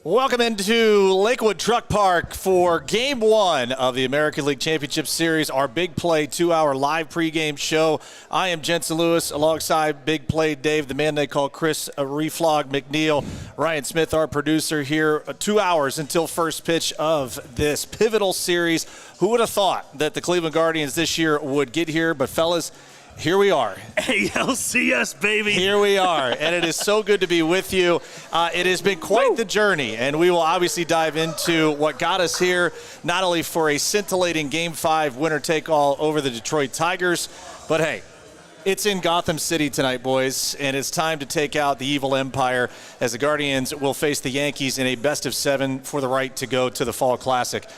Welcome into Lakewood Truck Park for Game 1 of the American League Championship Series, our Big Play 2-hour live pregame show. I am Jensen Lewis alongside Big Play Dave, the man they call Chris Reflog McNeil. Ryan Smith, our producer here. 2 hours until first pitch of this pivotal series. Who would have thought that the Cleveland Guardians this year would get here? But fellas, here we are. ALCS, baby. Here we are, and it is so good to be with you. It has been quite the journey, and we will obviously dive into what got us here, not only for a scintillating Game 5 winner-take-all over the Detroit Tigers, but hey, it's in Gotham City tonight, boys, and it's time to take out the evil empire as the Guardians will face the Yankees in a best-of-7 for the right to go to the Fall Classic.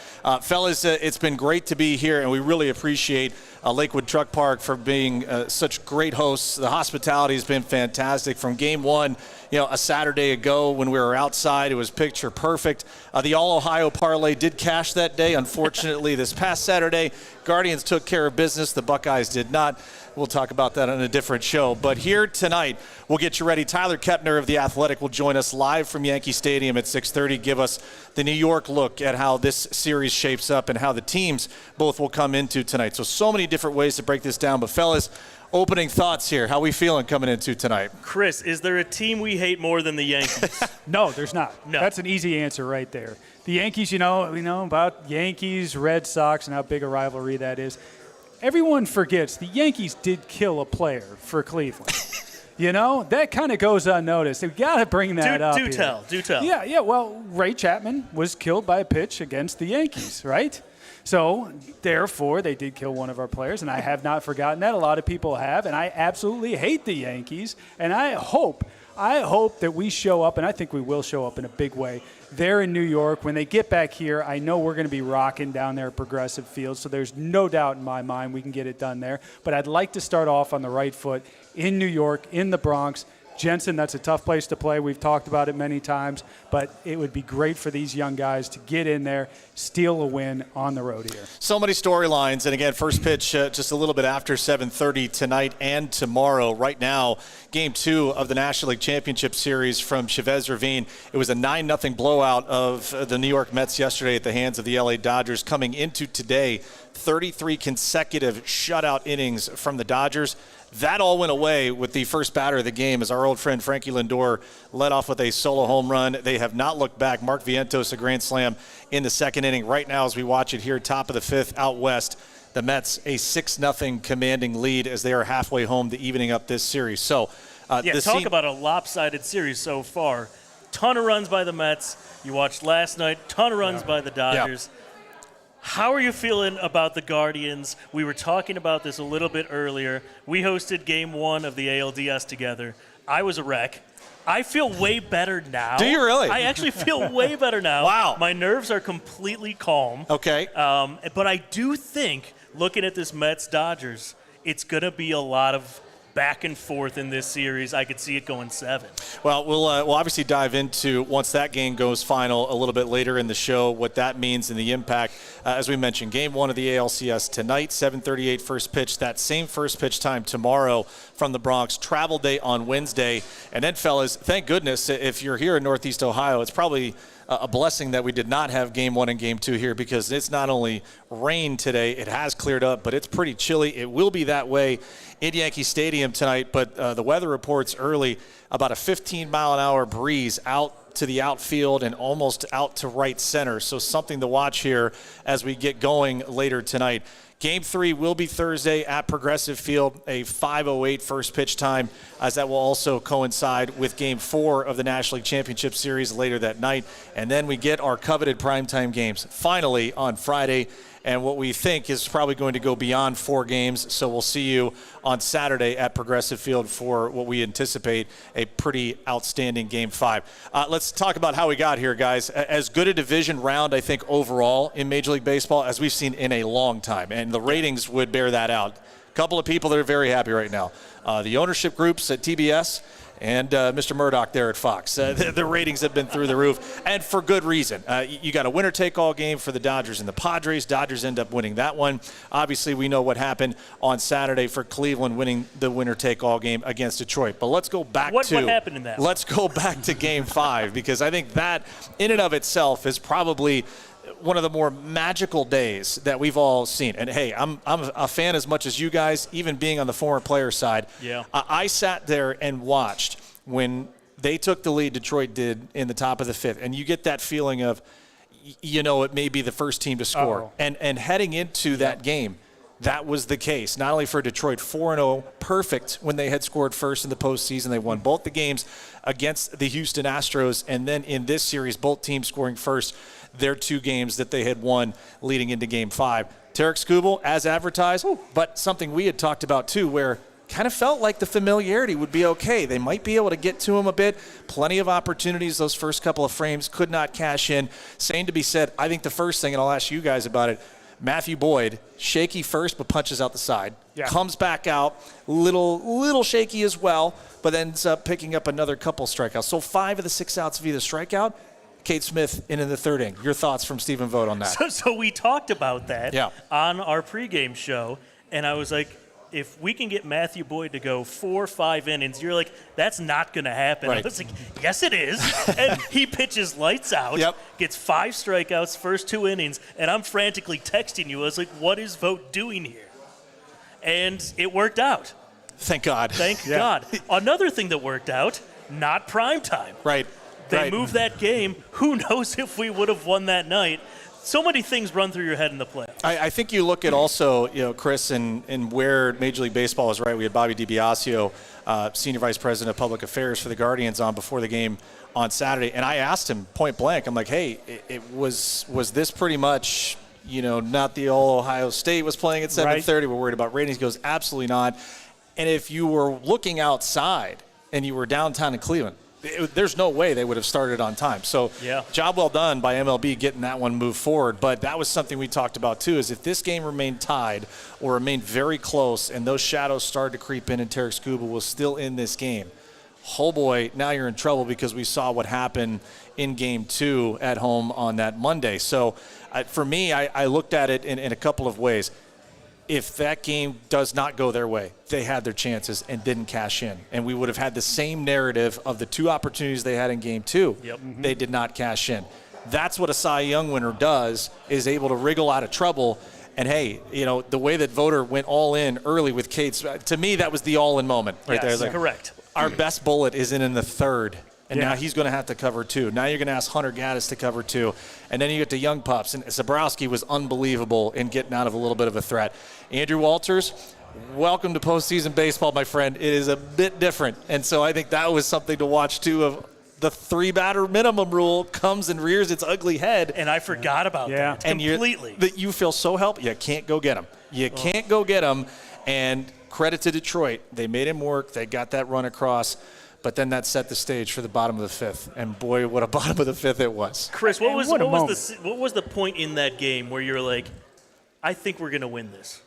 Fellas, it's been great to be here, and we really appreciate Lakewood Truck Park for being such great hosts. The hospitality has been fantastic. From Game 1, a Saturday ago when we were outside, it was picture perfect. The All-Ohio parlay did cash that day. Unfortunately, this past Saturday, Guardians took care of business. The Buckeyes did not. We'll talk about that on a different show. But here tonight, we'll get you ready. Tyler Kepner of The Athletic will join us live from Yankee Stadium at 6:30, give us the New York look at how this series shapes up and how the teams both will come into tonight. So many different ways to break this down. But, fellas, opening thoughts here. How we feeling coming into tonight? Chris, is there a team we hate more than the Yankees? No, there's not. No. That's an easy answer right there. The Yankees, we know about Yankees, Red Sox, and how big a rivalry that is. everyone forgets the Yankees did kill a player for Cleveland. You know, that kind of goes unnoticed. We got to bring that up. Do tell. Yeah. Well, Ray Chapman was killed by a pitch against the Yankees, right? So, therefore, they did kill one of our players, and I have not forgotten that. A lot of people have, and I absolutely hate the Yankees. And I hope that we show up, and I think we will show up in a big way there in New York. When they get back here, I know we're going to be rocking down there at Progressive Field, so there's no doubt in my mind we can get it done there. But I'd like to start off on the right foot in New York, in the Bronx. Jensen, that's a tough place to play. We've talked about it many times, but it would be great for these young guys to get in there, steal a win on the road here. So many storylines, and again, first pitch just a little bit after 7:30 tonight and tomorrow. Right now, Game 2 of the National League Championship Series from Chavez Ravine. It was a 9-0 blowout of the New York Mets yesterday at the hands of the LA Dodgers. Coming into today, 33 consecutive shutout innings from the Dodgers. That all went away with the first batter of the game as our old friend Frankie Lindor led off with a solo home run. They have not looked back. Mark Vientos, a grand slam in the second inning. Right now, as we watch it here, top of the fifth out west, the Mets a 6-0 commanding lead as they are halfway home to evening up this series. So, talk about a lopsided series so far. Ton of runs by the Mets. You watched last night, ton of runs by the Dodgers. Yeah. How are you feeling about the Guardians? We were talking about this a little bit earlier. We hosted Game 1 of the ALDS together. I was a wreck. I feel way better now. Do you really? I actually feel way better now. Wow. My nerves are completely calm. Okay. But I do think, looking at this Mets-Dodgers, it's going to be a lot of back and forth in this series. I could see it going 7. Well, we'll obviously dive into, once that game goes final a little bit later in the show, what that means and the impact. As we mentioned, Game 1 of the ALCS tonight, 7:38 first pitch. That same first pitch time tomorrow from the Bronx. Travel day on Wednesday. And then, fellas, thank goodness, if you're here in Northeast Ohio, it's probably a blessing that we did not have Game 1 and Game 2 here, because it's not only rain today, it has cleared up, but it's pretty chilly. It will be that way in Yankee Stadium tonight, but the weather reports early about a 15-mile-an-hour breeze out to the outfield and almost out to right center, so something to watch here as we get going later tonight. Game 3 will be Thursday at Progressive Field, a 5:08 first pitch time, as that will also coincide with Game 4 of the National League Championship Series later that night. And then we get our coveted primetime games finally on Friday, and what we think is probably going to go beyond 4 games. So we'll see you on Saturday at Progressive Field for what we anticipate a pretty outstanding Game 5. Let's talk about how we got here, guys. As good a division round, I think, overall in Major League Baseball as we've seen in a long time, and the ratings would bear that out. A couple of people that are very happy right now. The ownership groups at TBS and Mr. Murdoch there at Fox. The ratings have been through the roof, and for good reason. You got a winner-take-all game for the Dodgers and the Padres. Dodgers end up winning that one. Obviously, we know what happened on Saturday for Cleveland winning the winner-take-all game against Detroit. But let's go back what happened in that? Let's go back to Game 5, because I think that in and of itself is probably one of the more magical days that we've all seen. And hey, I'm a fan as much as you guys, even being on the former player side. Yeah. I sat there and watched when they took the lead, Detroit did, in the top of the fifth, and you get that feeling of, it may be the first team to score. And heading into that game, that was the case. Not only for Detroit, 4-0, perfect when they had scored first in the postseason. They won both the games against the Houston Astros, and then in this series, both teams scoring first their 2 games that they had won leading into Game 5. Tarek Skubal, as advertised, but something we had talked about too, where kind of felt like the familiarity would be okay. They might be able to get to him a bit. Plenty of opportunities those first couple of frames, could not cash in. Same to be said, I think the first thing, and I'll ask you guys about it, Matthew Boyd, shaky first but punches out the side. Yeah. Comes back out, little shaky as well, but ends up picking up another couple strikeouts. So 5 of the 6 outs via the strikeout. Kate Smith in the third inning. Your thoughts from Stephen Vogt on that? So we talked about that on our pregame show, and I was like, if we can get Matthew Boyd to go 4 or 5 innings, you're like, that's not going to happen. Right. I was like, yes, it is. And he pitches lights out, gets 5 strikeouts, first 2 innings, and I'm frantically texting you. I was like, what is Vogt doing here? And it worked out. Thank God. Thank God. Another thing that worked out, not prime time. Right. They moved that game. Who knows if we would have won that night? So many things run through your head in the playoffs. I think you look at also, Chris, and where Major League Baseball is right. We had Bobby DiBiasio, Senior Vice President of Public Affairs for the Guardians, on before the game on Saturday. And I asked him point blank, I'm like, hey, was this pretty much, not the old Ohio State was playing at 7:30. Right. We're worried about ratings. He goes, absolutely not. And if you were looking outside and you were downtown in Cleveland, there's no way they would have started on time. So job well done by MLB getting that one moved forward. But that was something we talked about too, is if this game remained tied or remained very close and those shadows started to creep in and Tarek Skubal was still in this game, oh boy, now you're in trouble, because we saw what happened in Game 2 at home on that Monday. So for me, I looked at it in a couple of ways. If that game does not go their way, they had their chances and didn't cash in. And we would have had the same narrative of the 2 opportunities they had in Game 2. Yep. Mm-hmm. They did not cash in. That's what a Cy Young winner does, is able to wriggle out of trouble. And, hey, the way that Voter went all in early with Cates, to me, that was the all-in moment right there. Yes, correct. Our best bullet is in the third. And now he's going to have to cover 2. Now you're going to ask Hunter Gaddis to cover 2. And then you get the young pups. And Zabrowski was unbelievable in getting out of a little bit of a threat. Andrew Walters, welcome to postseason baseball, my friend. It is a bit different. And so I think that was something to watch, too, of the 3-batter minimum rule comes and rears its ugly head. And I forgot about that completely. That you feel so helpless. You can't go get him. You can't go get him. And credit to Detroit. They made him work. They got that run across. But then that set the stage for the bottom of the 5th. And boy, what a bottom of the 5th it was. Chris, what was the point in that game where you're like, I think we're going to win this?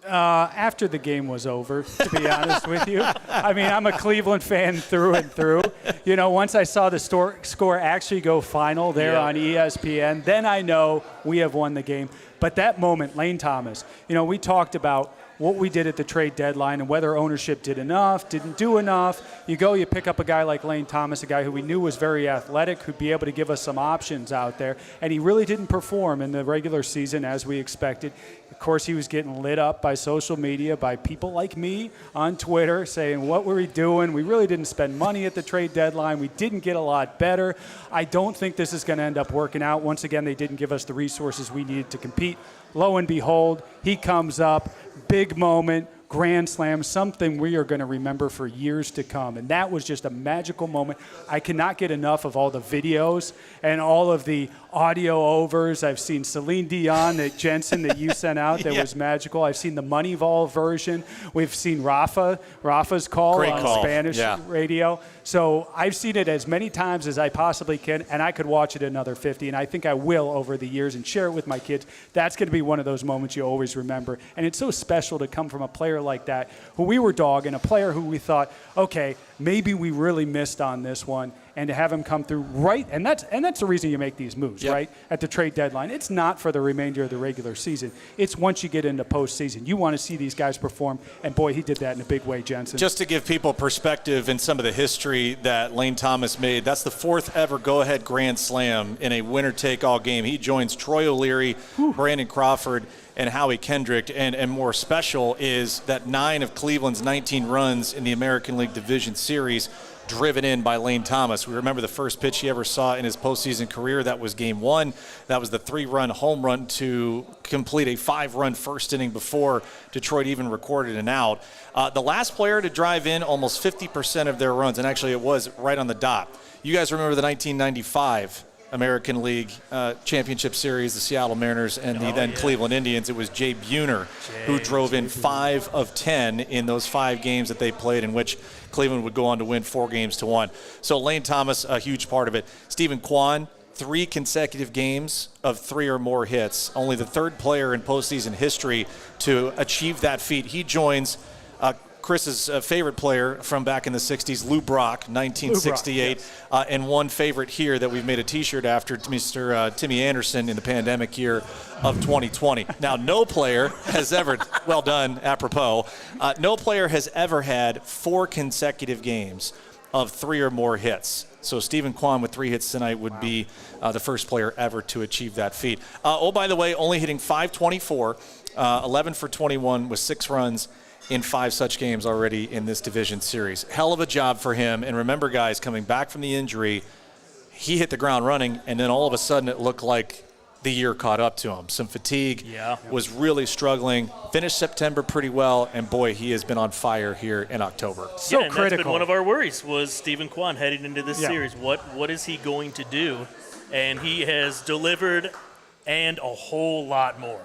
After the game was over, to be honest with you. I mean, I'm a Cleveland fan through and through. Once I saw the score actually go final there on ESPN, then I know we have won the game. But that moment, Lane Thomas, we talked about what we did at the trade deadline and whether ownership did enough, didn't do enough. You pick up a guy like Lane Thomas, a guy who we knew was very athletic, who'd be able to give us some options out there, and he really didn't perform in the regular season as we expected. Of course, he was getting lit up by social media, by people like me on Twitter saying, what were we doing? We really didn't spend money at the trade deadline. We didn't get a lot better. I don't think this is going to end up working out. Once again, they didn't give us the resources we needed to compete. Lo and behold, he comes up, big moment, grand slam, something we are going to remember for years to come. And that was just a magical moment. I cannot get enough of all the videos and all of the audio overs. I've seen Celine Dion, that Jensen that you sent out that was magical. I've seen the Moneyball version. We've seen Rafa's call on Spanish radio. So I've seen it as many times as I possibly can, and I could watch it another 50, and I think I will over the years and share it with my kids. That's going to be one of those moments you always remember. And it's so special to come from a player like that, who we were dogging, a player who we thought, okay, maybe we really missed on this one, and to have him come through right, and that's the reason you make these moves, right? At the trade deadline. It's not for the remainder of the regular season. It's once you get into postseason. You want to see these guys perform, and boy, he did that in a big way, Jensen. Just to give people perspective in some of the history that Lane Thomas made, that's the 4th ever go-ahead grand slam in a winner-take-all game. He joins Troy O'Leary, Brandon Crawford, and Howie Kendrick, and more special is that 9 of Cleveland's 19 runs in the American League Division Series driven in by Lane Thomas. We remember the first pitch he ever saw in his postseason career. That was Game 1. That was the 3-run home run to complete a 5-run first inning before Detroit even recorded an out. The last player to drive in almost 50% of their runs, and actually it was right on the dot. You guys remember the 1995 American League Championship Series, the Seattle Mariners and the then Cleveland Indians. It was Jay Buhner who drove in 5 of 10 in those 5 games that they played, in which Cleveland would go on to win 4-1. So Lane Thomas, a huge part of it. Stephen Kwan, 3 consecutive games of 3 or more hits. Only the 3rd player in postseason history to achieve that feat. He joins Chris's favorite player from back in the 60s, Lou Brock, 1968, and one favorite here that we've made a T-shirt after, Mr. Timmy Anderson in the pandemic year of 2020. Now, no player has ever, well done, apropos, no player has ever had 4 consecutive games of 3 or more hits. So Stephen Kwan with 3 hits tonight would be the first player ever to achieve that feat. By the way, only hitting .524, 11 for 21 with 6 runs in 5 such games already in this division series. Hell of a job for him. And remember, guys, coming back from the injury, he hit the ground running, and then all of a sudden it looked like the year caught up to him. Some fatigue, Yeah. was really struggling. Finished September pretty well, and boy, he has been on fire here in October. So and critical. That's been one of our worries was Stephen Kwan heading into this Yeah. series. What is he going to do? And he has delivered and a whole lot more.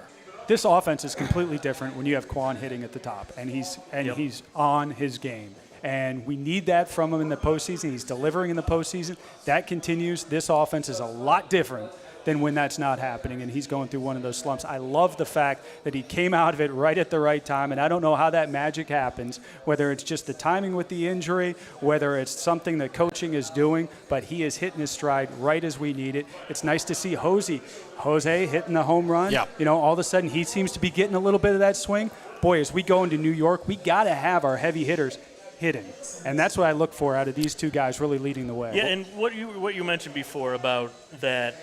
This offense is completely different when you have Quan hitting at the top, and he's on his game. And we need that from him in the postseason. He's delivering in the postseason. That continues. This offense is a lot different than when that's not happening, and he's going through one of those slumps. I love the fact that he came out of it right at the right time, and I don't know how that magic happens, whether it's just the timing with the injury, whether it's something that coaching is doing, but he is hitting his stride right as we need it. It's nice to see Jose hitting the home run. Yeah. You know, all of a sudden he seems to be getting a little bit of that swing. Boy, as we go into New York, we got to have our heavy hitters hitting, and that's what I look for out of these two guys really leading the way. Yeah, and what you mentioned before about that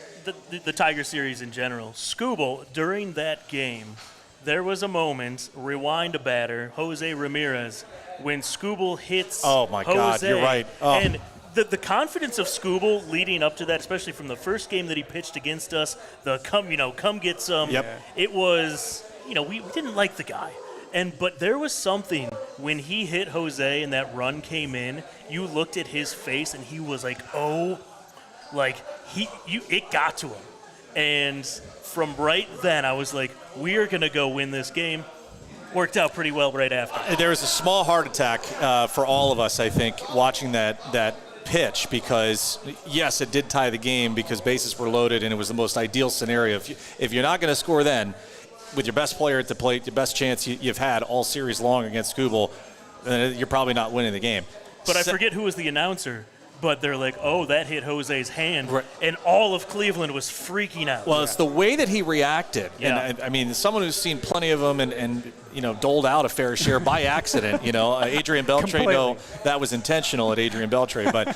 the Tiger series in general, Skubal, during that game, there was a moment, rewind a batter, Jose Ramirez, when Skubal hits Oh, my Jose, God, you're right. Oh. And the confidence of Skubal leading up to that, especially from the first game that he pitched against us, the come get some, Yep. it was, we didn't like the guy. But there was something when he hit Jose and that run came in, you looked at his face and he was like, it got to him. And from right then, I was like, we are going to go win this game. Worked out pretty well right after. There was a small heart attack for all of us, I think, watching that pitch because, yes, it did tie the game because bases were loaded and it was the most ideal scenario. If you're not going to score then, with your best player at the plate, the best chance you've had all series long against Skubal, then you're probably not winning the game. But I forget who was the announcer. But they're like, oh, that hit Jose's hand. Right. And all of Cleveland was freaking out. Well, it's the way that he reacted. Yeah. And I mean, someone who's seen plenty of them and doled out a fair share by accident. Adrian Beltre, no, that was intentional at Adrian Beltre. But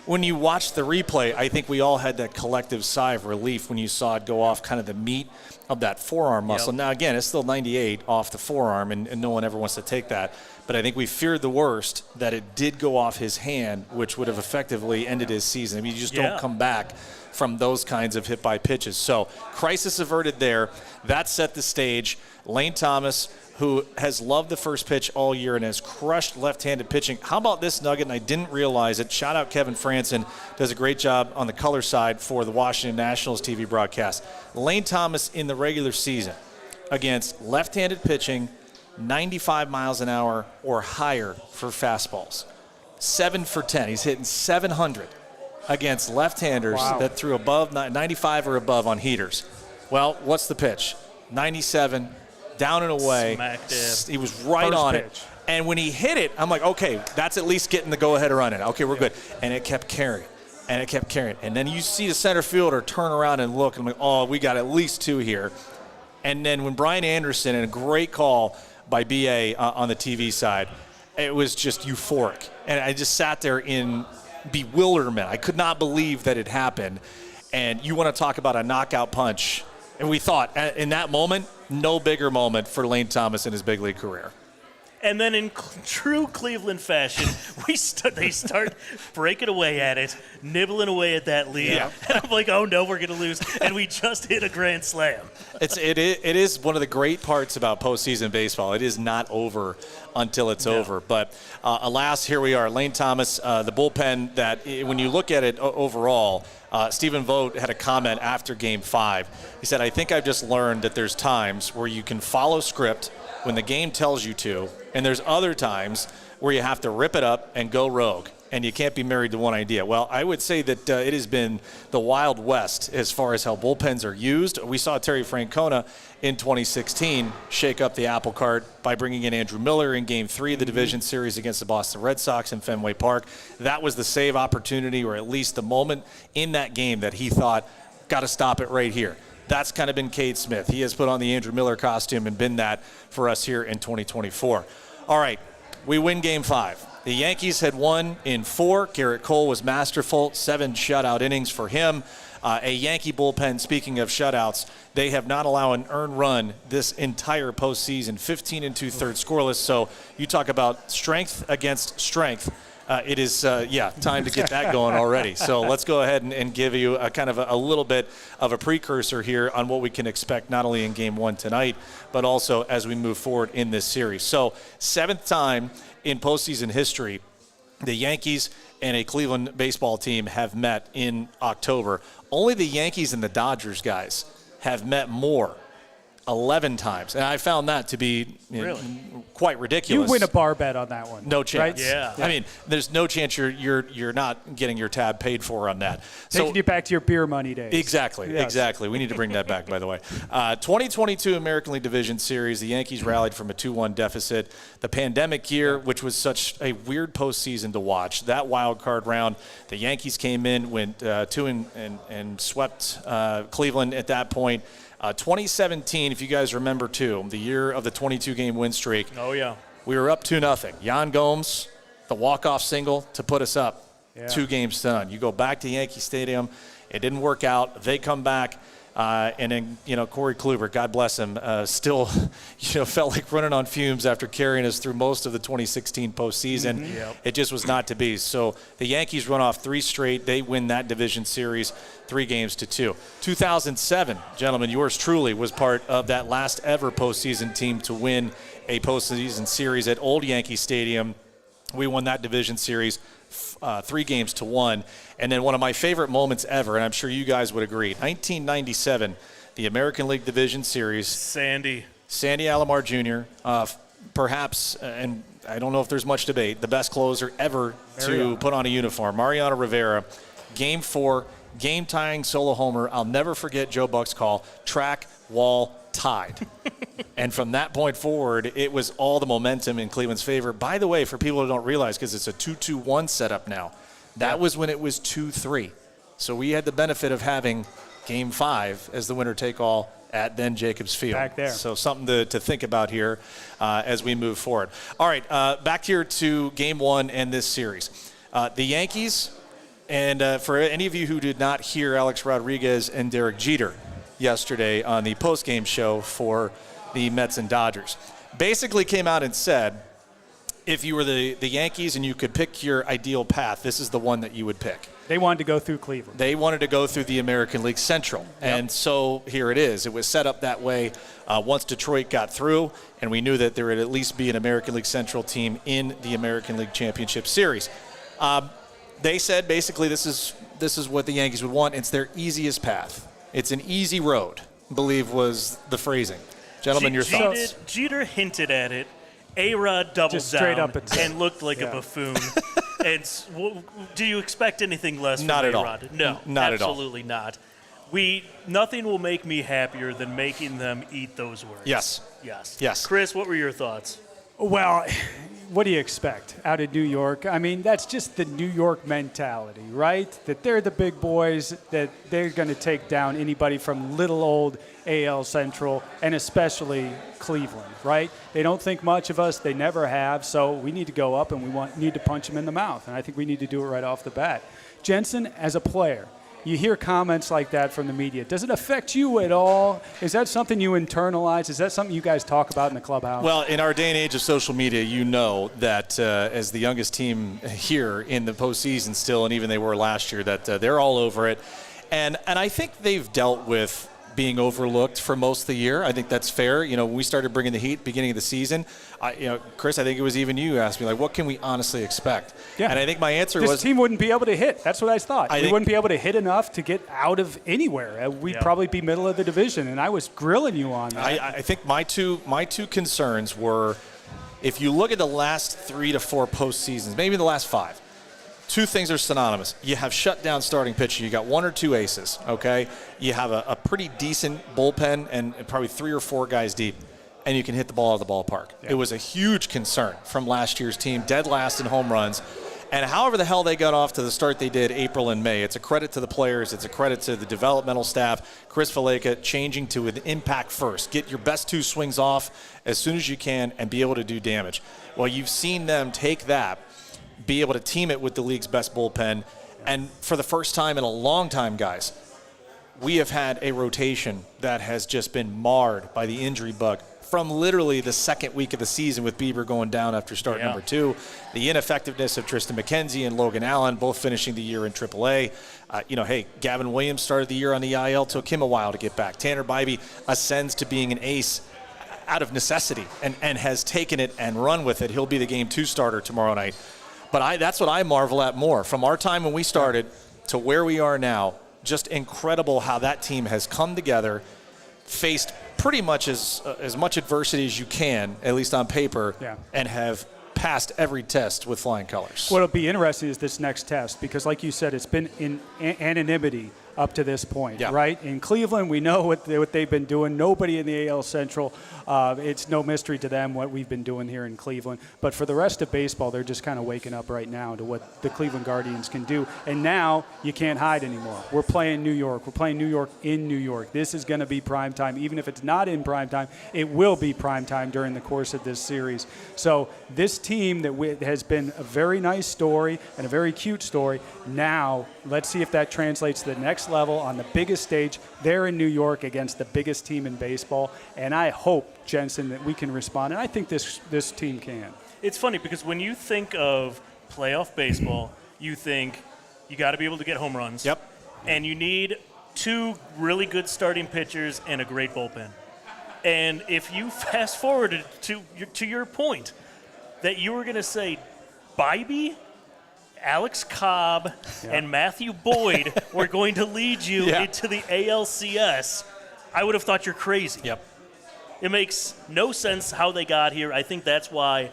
when you watch the replay, I think we all had that collective sigh of relief when you saw it go off kind of the meat of that forearm muscle. Yep. Now, again, it's still 98 off the forearm, and no one ever wants to take that. But I think we feared the worst, that it did go off his hand, which would have effectively ended his season. I mean, you just don't come back from those kinds of hit-by pitches. So crisis averted there. That set the stage. Lane Thomas, who has loved the first pitch all year and has crushed left-handed pitching. How about this nugget? And I didn't realize it. Shout out Kevin Franson. Does a great job on the color side for the Washington Nationals TV broadcast. Lane Thomas in the regular season against left-handed pitching, 95 miles an hour or higher for fastballs. 7 for 10. He's hitting 700 against left-handers that threw above 95 or above on heaters. Well, what's the pitch? 97, down and away. Smacked it. He was right First on pitch. it. And when he hit it, I'm like, okay, that's at least getting the go-ahead run in. Okay, we're good. And it kept carrying. And it kept carrying. And then you see the center fielder turn around and look, and I'm like, oh, we got at least 2 here. And then when Brian Anderson, and a great call by BA on the TV side, it was just euphoric. And I just sat there in bewilderment. I could not believe that it happened. And you want to talk about a knockout punch. And we thought, in that moment, no bigger moment for Lane Thomas in his big league career. And then in true Cleveland fashion, they start breaking away at it, nibbling away at that lead. Yeah. And I'm like, oh, no, we're going to lose. And we just hit a grand slam. It is one of the great parts about postseason baseball. It is not over until it's over. But alas, here we are. Lane Thomas, the bullpen that when you look at it overall, Stephen Vogt had a comment after Game 5. He said, I think I've just learned that there's times where you can follow script when the game tells you to, and there's other times where you have to rip it up and go rogue, and you can't be married to one idea. Well, I would say that it has been the Wild West as far as how bullpens are used. We saw Terry Francona in 2016 shake up the apple cart by bringing in Andrew Miller in Game 3 of the division series against the Boston Red Sox in Fenway Park. That was the save opportunity, or at least the moment in that game that he thought, got to stop it right here. That's kind of been Cade Smith. He has put on the Andrew Miller costume and been that for us here in 2024. All right, we win Game 5. The Yankees had won in 4. Garrett Cole was masterful. 7 shutout innings for him. A Yankee bullpen, speaking of shutouts, they have not allowed an earned run this entire postseason, 15 2/3 scoreless. So you talk about strength against strength. It is, time to get that going already. So let's go ahead and give you a kind of a little bit of a precursor here on what we can expect not only in Game 1 tonight, but also as we move forward in this series. So 7th time in postseason history, the Yankees and a Cleveland baseball team have met in October. Only the Yankees and the Dodgers, guys, have met more. 11 times, and I found that to be quite ridiculous. You win a bar bet on that one. No chance. Right? Yeah. I mean, there's no chance you're not getting your tab paid for on that. Taking you back to your beer money days. Exactly. Yes. Exactly. We need to bring that back, by the way. 2022 American League Division Series, the Yankees rallied from a 2-1 deficit. The pandemic year, which was such a weird postseason to watch, that wild card round, the Yankees came in, went 2 and swept Cleveland at that point. 2017, if you guys remember too, the year of the 22-game win streak. Oh, yeah. We were up 2-0. Yan Gomes, the walk-off single to put us up. 2 games to none. You go back to Yankee Stadium. It didn't work out. They come back. And then, Corey Kluber, God bless him, still, felt like running on fumes after carrying us through most of the 2016 postseason. Mm-hmm. Yep. It just was not to be. So the Yankees run off 3 straight. They win that division series 3-2. 2007, gentlemen, yours truly was part of that last ever postseason team to win a postseason series at Old Yankee Stadium. We won that division series 3-1. And then one of my favorite moments ever, and I'm sure you guys would agree, 1997, the American League Division Series. Sandy Alomar Jr., perhaps, and I don't know if there's much debate, the best closer ever to put on a uniform. Mariano Rivera, Game 4, game-tying solo homer. I'll never forget Joe Buck's call, track, wall, tied. And from that point forward, it was all the momentum in Cleveland's favor. By the way, for people who don't realize, because it's a 2-2-1 setup now, that was when it was 2-3. So we had the benefit of having Game 5 as the winner-take-all at then Jacobs Field. Back there. So something to think about here as we move forward. All right, back here to Game 1 and this series. The Yankees, and for any of you who did not hear Alex Rodriguez and Derek Jeter yesterday on the post-game show for the Mets and Dodgers, basically came out and said, if you were the Yankees and you could pick your ideal path, this is the one that you would pick. They wanted to go through Cleveland. They wanted to go through the American League Central. Yep. And so here it is. It was set up that way once Detroit got through, and we knew that there would at least be an American League Central team in the American League Championship Series. They said basically this is what the Yankees would want. It's their easiest path. It's an easy road, I believe was the phrasing. Gentlemen, your thoughts? Jeter hinted at it. A-Rod doubled down and looked like a buffoon. And do you expect anything less from A-Rod? No, not at all. Absolutely not. Nothing will make me happier than making them eat those words. Yes. Chris, what were your thoughts? Well, what do you expect out of New York? I mean, that's just the New York mentality, right? That they're the big boys, that they're going to take down anybody from little old AL Central, and especially Cleveland, right? They don't think much of us. They never have. So we need to go up, and we need to punch them in the mouth. And I think we need to do it right off the bat. Jensen, as a player, you hear comments like that from the media. Does it affect you at all? Is that something you internalize? Is that something you guys talk about in the clubhouse? Well, in our day and age of social media, you know that as the youngest team here in the postseason still, and even they were last year, that they're all over it. And I think they've dealt with being overlooked for most of the year. I think that's fair. When we started bringing the heat beginning of the season, Chris, I think it was even you asked me, what can we honestly expect? Yeah. And I think my answer was... This team wouldn't be able to hit. That's what I thought. We wouldn't be able to hit enough to get out of anywhere. We'd probably be middle of the division, and I was grilling you on that. I think my two concerns were, if you look at the last 3 to 4 postseasons, maybe the last 5, 2 things are synonymous. You have shut down starting pitching. You got 1 or 2 aces, okay? You have a pretty decent bullpen and probably 3 or 4 guys deep, and you can hit the ball out of the ballpark. Yeah. It was a huge concern from last year's team, dead last in home runs. And however the hell they got off to the start they did April and May, it's a credit to the players. It's a credit to the developmental staff. Chris Valleca changing to an impact first. Get your best 2 swings off as soon as you can and be able to do damage. Well, you've seen them take that, be able to team it with the league's best bullpen. And for the first time in a long time, guys, we have had a rotation that has just been marred by the injury bug from literally the second week of the season with Bieber going down after start number 2, the ineffectiveness of Tristan McKenzie and Logan Allen both finishing the year in AAA. Gavin Williams started the year on the IL, took him a while to get back. Tanner Bybee ascends to being an ace out of necessity and has taken it and run with it. He'll be the Game 2 starter tomorrow night. But that's what I marvel at more. From our time when we started to where we are now, just incredible how that team has come together, faced pretty much as much adversity as you can, at least on paper, and have passed every test with flying colors. What'll be interesting is this next test, because like you said, it's been in anonymity up to this point, right? In Cleveland, we know what they've been doing. Nobody in the AL Central, it's no mystery to them what we've been doing here in Cleveland. But for the rest of baseball, they're just kind of waking up right now to what the Cleveland Guardians can do. And now you can't hide anymore. We're playing New York. We're playing New York in New York. This is going to be prime time. Even if it's not in prime time, it will be prime time during the course of this series. So this team that has been a very nice story and a very cute story, now let's see if that translates to the next level on the biggest stage there in New York against the biggest team in baseball. And I hope, Jensen, that we can respond. And I think this team can. It's funny because when you think of playoff baseball, you think you got to be able to get home runs. Yep. And you need 2 really good starting pitchers and a great bullpen. And if you fast forwarded to your point that you were going to say Bybee, Alex Cobb, and Matthew Boyd were going to lead you into the ALCS, I would have thought you're crazy. Yep. It makes no sense how they got here. I think that's why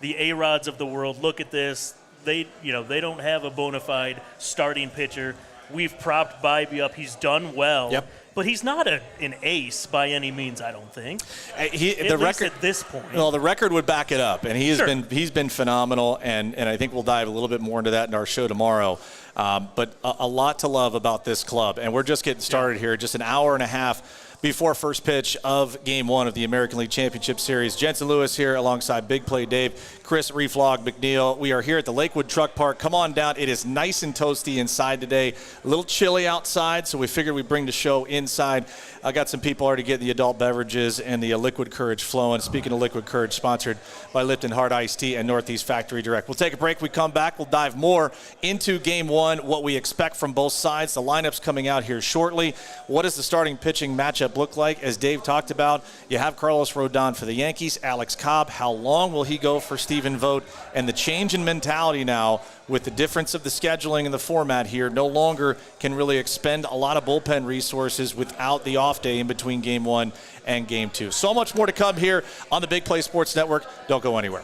the A-Rods of the world look at this. They don't have a bona fide starting pitcher. We've propped Bybee up. He's done well. Yep. But he's not an ace by any means, I don't think. At least at this point. Well, the record would back it up, and he's been phenomenal, and I think we'll dive a little bit more into that in our show tomorrow. But a lot to love about this club, and we're just getting started here, just an hour and a half before first pitch of Game 1 of the American League Championship Series. Jensen Lewis here alongside Big Play Dave, Chris Reflog McNeil. We are here at the Lakewood Truck Park. Come on down. It is nice and toasty inside today. A little chilly outside, so we figured we'd bring the show inside. I got some people already getting the adult beverages and the Liquid Courage flowing. Speaking of Liquid Courage, sponsored by Lipton Hard Iced Tea and Northeast Factory Direct. We'll take a break. We come back. We'll dive more into Game 1, what we expect from both sides. The lineup's coming out here shortly. What does the starting pitching matchup look like? As Dave talked about, you have Carlos Rodon for the Yankees, Alex Cobb. How long will he go for Stephen Vogt? And the change in mentality now with the difference of the scheduling and the format here, no longer can really expend a lot of bullpen resources without the off day in between Game 1 and Game 2. So much more to come here on the Big Play Sports Network. Don't go anywhere.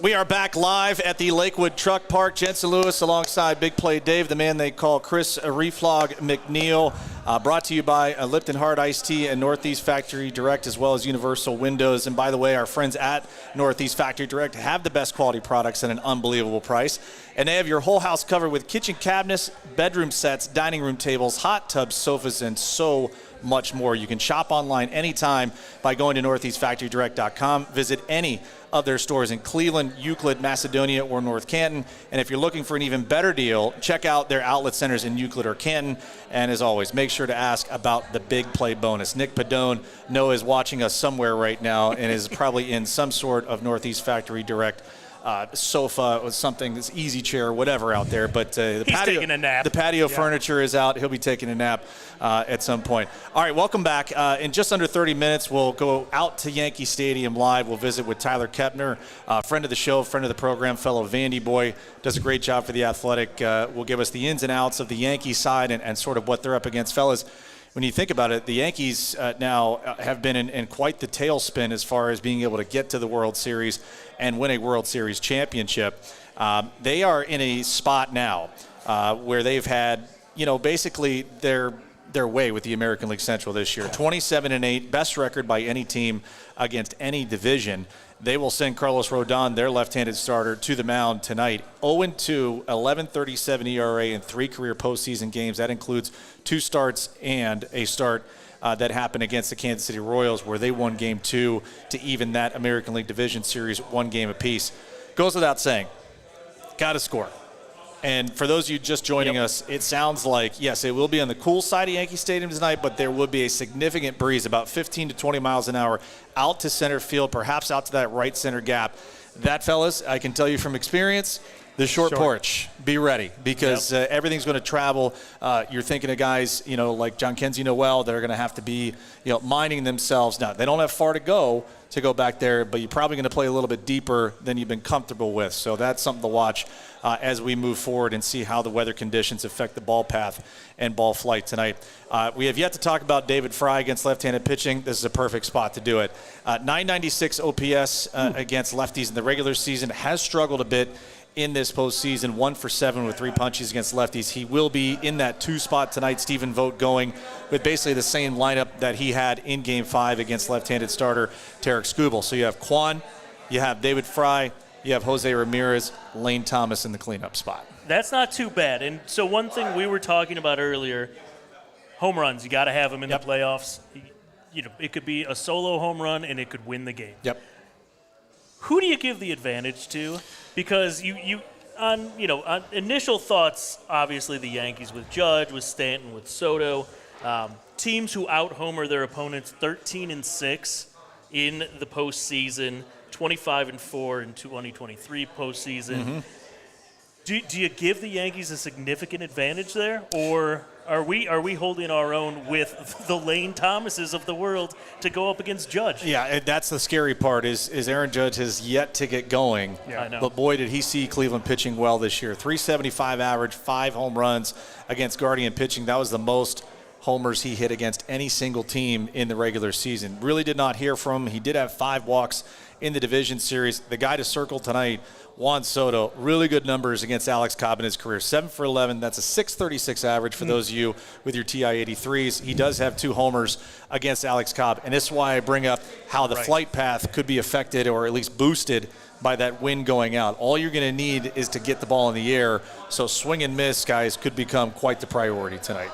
We are back live at the Lakewood Truck Park. Jensen Lewis alongside Big Play Dave, the man they call Chris Reflog McNeil. Brought to you by Lipton Hard Iced Tea and Northeast Factory Direct, as well as Universal Windows. And by the way, our friends at Northeast Factory Direct have the best quality products at an unbelievable price. And they have your whole house covered with kitchen cabinets, bedroom sets, dining room tables, hot tubs, sofas, and so much more. You can shop online anytime by going to northeastfactorydirect.com. Visit any of their stores in Cleveland, Euclid, Macedonia, or North Canton. And if you're looking for an even better deal, check out their outlet centers in Euclid or Canton. And as always, make sure to ask about the Big Play bonus. Nick Padone, Noah, is watching us somewhere right now and is probably in some sort of Northeast Factory Direct sofa or something, this easy chair, whatever out there. But He's taking a nap. The patio furniture is out. He'll be taking a nap at some point. All right, welcome back. In just under 30 minutes, we'll go out to Yankee Stadium live. We'll visit with Tyler Kepner, friend of the show, friend of the program, fellow Vandy boy. Does a great job for the Athletic. Will give us the ins and outs of the Yankee side and sort of what they're up against. Fellas, when you think about it, the Yankees now have been in quite the tailspin as far as being able to get to the World Series and win a World Series championship. They are in a spot now where they've had, basically their way with the American League Central this year. 27-8, best record by any team against any division. They will send Carlos Rodon, their left-handed starter, to the mound tonight. 0-2, 11.37 ERA in 3 career postseason games. That includes 2 starts and a start that happened against the Kansas City Royals, where they won Game 2 to even that American League Division Series 1 game apiece. Goes without saying, got to score. And for those of you just joining us, it sounds like, yes, it will be on the cool side of Yankee Stadium tonight, but there will be a significant breeze, about 15 to 20 miles an hour, out to center field, perhaps out to that right center gap. That, fellas, I can tell you from experience, the short porch, be ready, because everything's going to travel. You're thinking of guys, like John Kenzie Noel, that are going to have to be, minding themselves. Now, they don't have far to go back there, but you're probably going to play a little bit deeper than you've been comfortable with. So that's something to watch as we move forward and see how the weather conditions affect the ball path and ball flight tonight. We have yet to talk about David Fry against left-handed pitching. This is a perfect spot to do it. 996 OPS against lefties in the regular season. Has struggled a bit in this postseason, 1 for 7 with 3 punches against lefties. He will be in that 2 spot tonight. Stephen Vogt going with basically the same lineup that he had in Game 5 against left-handed starter Tarek Skubal. So you have Kwan, you have David Fry, you have Jose Ramirez, Lane Thomas in the cleanup spot. That's not too bad. And so one thing we were talking about earlier, home runs, you got to have them in the playoffs. It could be a solo home run and it could win the game. Yep. Who do you give the advantage to? Because on initial thoughts, obviously the Yankees with Judge, with Stanton, with Soto, teams who out-homer their opponents 13-6 in the postseason, 25-4 in 2023 postseason. Mm-hmm. Do you give the Yankees a significant advantage there, or are we holding our own with the Lane Thomases of the world to go up against Judge? Yeah, that's the scary part is Aaron Judge has yet to get going. Yeah, I know. But boy, did he see Cleveland pitching well this year. 375 average, 5 home runs against Guardian pitching. That was the most homers he hit against any single team in the regular season. Really did not hear from him. He did have 5 walks in the division series. The guy to circle tonight, Juan Soto, really good numbers against Alex Cobb in his career. 7 for 11. That's a 636 average for those of you with your TI-83s. He does have 2 homers against Alex Cobb. And this is why I bring up how the flight path could be affected or at least boosted by that wind going out. All you're going to need is to get the ball in the air. So swing and miss, guys, could become quite the priority tonight.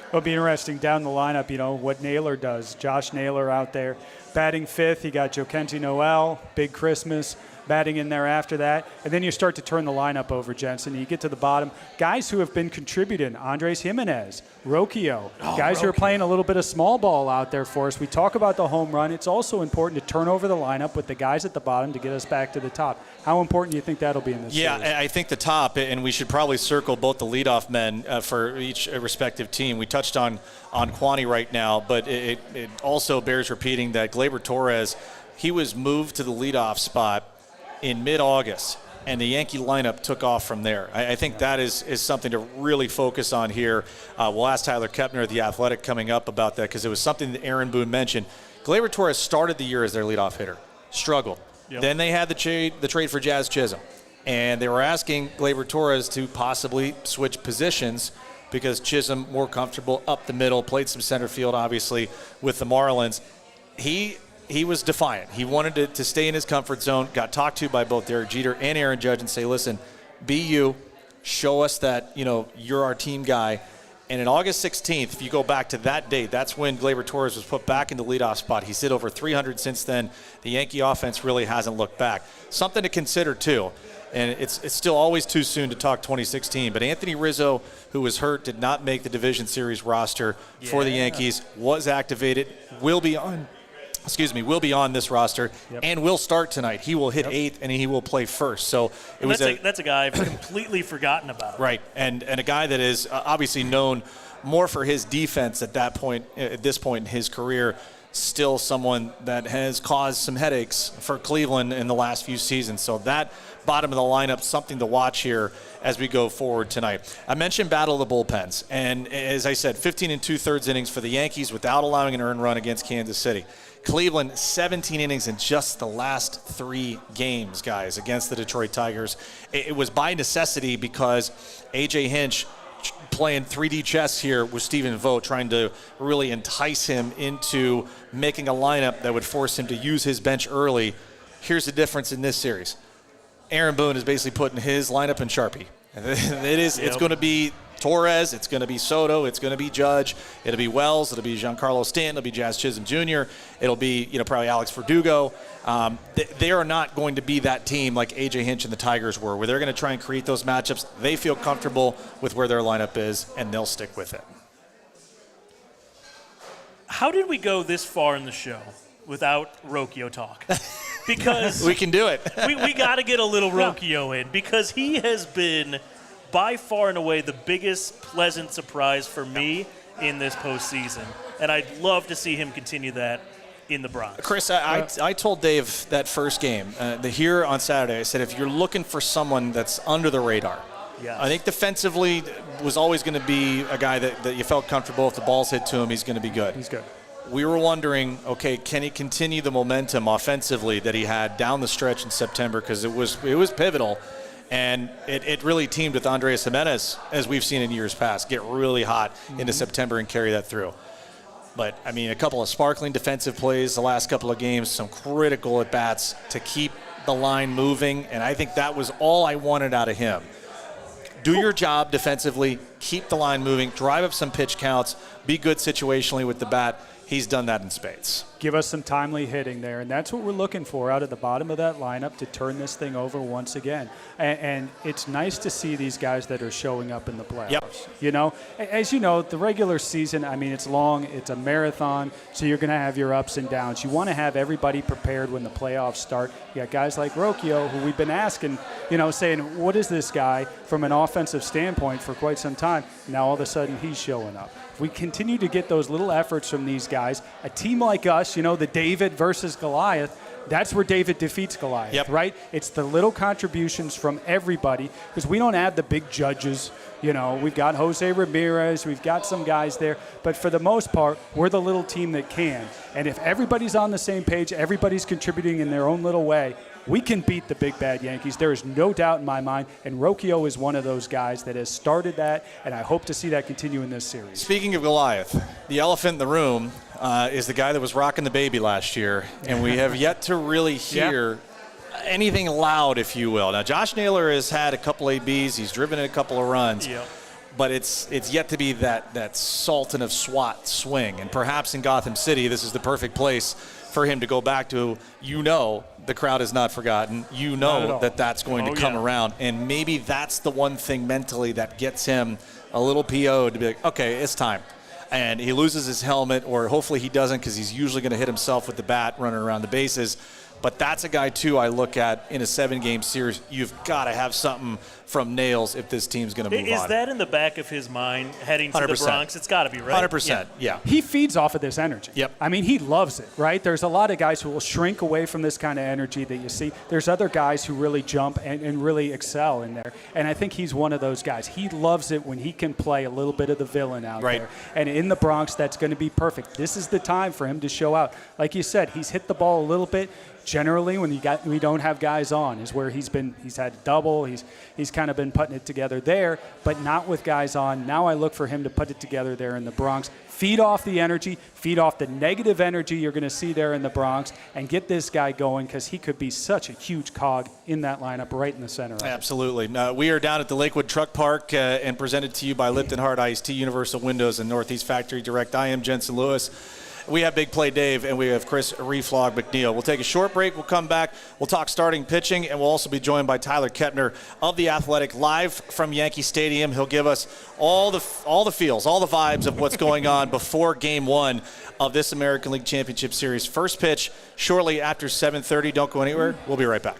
It'll be interesting down the lineup, what Naylor does. Josh Naylor out there batting 5th. You got Joe Kenzie Noel, Big Christmas, batting in there after that. And then you start to turn the lineup over, Jensen. You get to the bottom. Guys who have been contributing, Andres Jimenez, Rocchio, guys who are playing a little bit of small ball out there for us. We talk about the home run. It's also important to turn over the lineup with the guys at the bottom to get us back to the top. How important do you think that'll be in this series? I think the top, and we should probably circle both the leadoff men for each respective team. We touched on Kwani right now, but it also bears repeating that Gleyber Torres, he was moved to the leadoff spot in mid-August, and the Yankee lineup took off from there. I think that is something to really focus on here. We'll ask Tyler Kepner at The Athletic coming up about that because it was something that Aaron Boone mentioned. Gleyber Torres started the year as their leadoff hitter, struggled. Yep. Then they had the trade for Jazz Chisholm. And they were asking Gleyber Torres to possibly switch positions because Chisholm more comfortable up the middle, played some center field, obviously, with the Marlins. He was defiant. He wanted to stay in his comfort zone, got talked to by both Derek Jeter and Aaron Judge and say, listen, be you, show us that, you're our team guy. And in August 16th, if you go back to that date, that's when Gleyber Torres was put back in the leadoff spot. He's hit over 300 since then. The Yankee offense really hasn't looked back. Something to consider, too. And it's still always too soon to talk 2016. But Anthony Rizzo, who was hurt, did not make the Division Series roster for the Yankees, was activated, will be on this roster, and will start tonight. He will hit eighth, and he will play first. So that's a guy I've completely forgotten about. Right, and a guy that is obviously known more for his defense at this point in his career. Still someone that has caused some headaches for Cleveland in the last few seasons. So that bottom of the lineup, something to watch here as we go forward tonight. I mentioned battle of the bullpens, and as I said, 15 2/3 innings for the Yankees without allowing an earned run against Kansas City. Cleveland, 17 innings in just the last 3 games, guys, against the Detroit Tigers. It was by necessity because A.J. Hinch playing 3D chess here with Stephen Vogt, trying to really entice him into making a lineup that would force him to use his bench early. Here's the difference in this series. Aaron Boone is basically putting his lineup in Sharpie. It's going to be Torres, it's going to be Soto, it's going to be Judge, it'll be Wells, it'll be Giancarlo Stanton, it'll be Jazz Chisholm Jr., it'll be probably Alex Verdugo. They are not going to be that team like A.J. Hinch and the Tigers were, where they're going to try and create those matchups. They feel comfortable with where their lineup is, and they'll stick with it. How did we go this far in the show without Rocchio talk? Because we can do it. we got to get a little Rocchio in, because he has been by far and away the biggest pleasant surprise for me in this postseason. And I'd love to see him continue that in the Bronx. Chris, I told Dave that first game, here on Saturday, I said, if you're looking for someone that's under the radar, I think defensively was always going to be a guy that you felt comfortable. If the ball's hit to him, he's going to be good. He's good. We were wondering, okay, can he continue the momentum offensively that he had down the stretch in September? Because it was pivotal. And it really teamed with Andres Jimenez, as we've seen in years past, get really hot into September and carry that through. But, I mean, a couple of sparkling defensive plays the last couple of games, some critical at-bats to keep the line moving, and I think that was all I wanted out of him. Do your job defensively, keep the line moving, drive up some pitch counts, be good situationally with the bat. He's done that in spades. Give us some timely hitting there, and that's what we're looking for out of the bottom of that lineup to turn this thing over once again. And it's nice to see these guys that are showing up in the playoffs. Yep. As you know, the regular season, I mean, it's long, it's a marathon, so you're going to have your ups and downs. You want to have everybody prepared when the playoffs start. You got guys like Rocchio, who we've been asking, saying, what is this guy from an offensive standpoint for quite some time? Now all of a sudden he's showing up. We continue to get those little efforts from these guys. A team like us, the David versus Goliath, that's where David defeats Goliath, right? It's the little contributions from everybody, because we don't have the big judges. We've got Jose Ramirez, we've got some guys there, but for the most part, we're the little team that can. And if everybody's on the same page, everybody's contributing in their own little way, we can beat the big bad Yankees. There is no doubt in my mind, and Rocchio is one of those guys that has started that, and I hope to see that continue in this series. Speaking of Goliath, the elephant in the room is the guy that was rocking the baby last year, and we have yet to really hear anything loud, if you will. Now, Josh Naylor has had a couple ABs. He's driven in a couple of runs. But it's yet to be that Sultan of SWAT swing. And perhaps in Gotham City, this is the perfect place for him to go back to, the crowd is not forgotten. That's going to come around. And maybe that's the one thing mentally that gets him a little PO'd to be like, okay, it's time. And he loses his helmet, or hopefully he doesn't, because he's usually going to hit himself with the bat running around the bases. But that's a guy, too, I look at in a 7-game series. You've got to have something from Nails if this team's going to move on. Is that in the back of his mind heading to 100%. the Bronx? It's got to be, right? 100%, yeah. He feeds off of this energy. Yep. I mean, he loves it, right? There's a lot of guys who will shrink away from this kind of energy that you see. There's other guys who really jump and really excel in there. And I think he's one of those guys. He loves it when he can play a little bit of the villain out there. And in the Bronx, that's going to be perfect. This is the time for him to show out. Like you said, he's hit the ball a little bit. generally when we don't have guys on is where he's had a double, he's kind of been putting it together there, but not with guys on. Now I look for him to put it together there in the Bronx. Feed off the energy, feed off the negative energy you're going to see there in the Bronx, and get this guy going because he could be such a huge cog in that lineup right in the center of it. Absolutely. We are down at the Lakewood Truck Park and presented to you by Lipton Hard Iced Tea, Universal Windows, and Northeast Factory Direct. I am Jensen Lewis. We have Big Play Dave, and we have Chris Reflog McNeil. We'll take a short break. We'll come back. We'll talk starting pitching, and we'll also be joined by Tyler Kepner of The Athletic live from Yankee Stadium. He'll give us all the feels, all the vibes of what's going on before Game 1 of this American League Championship Series. First pitch shortly after 7:30. Don't go anywhere. We'll be right back.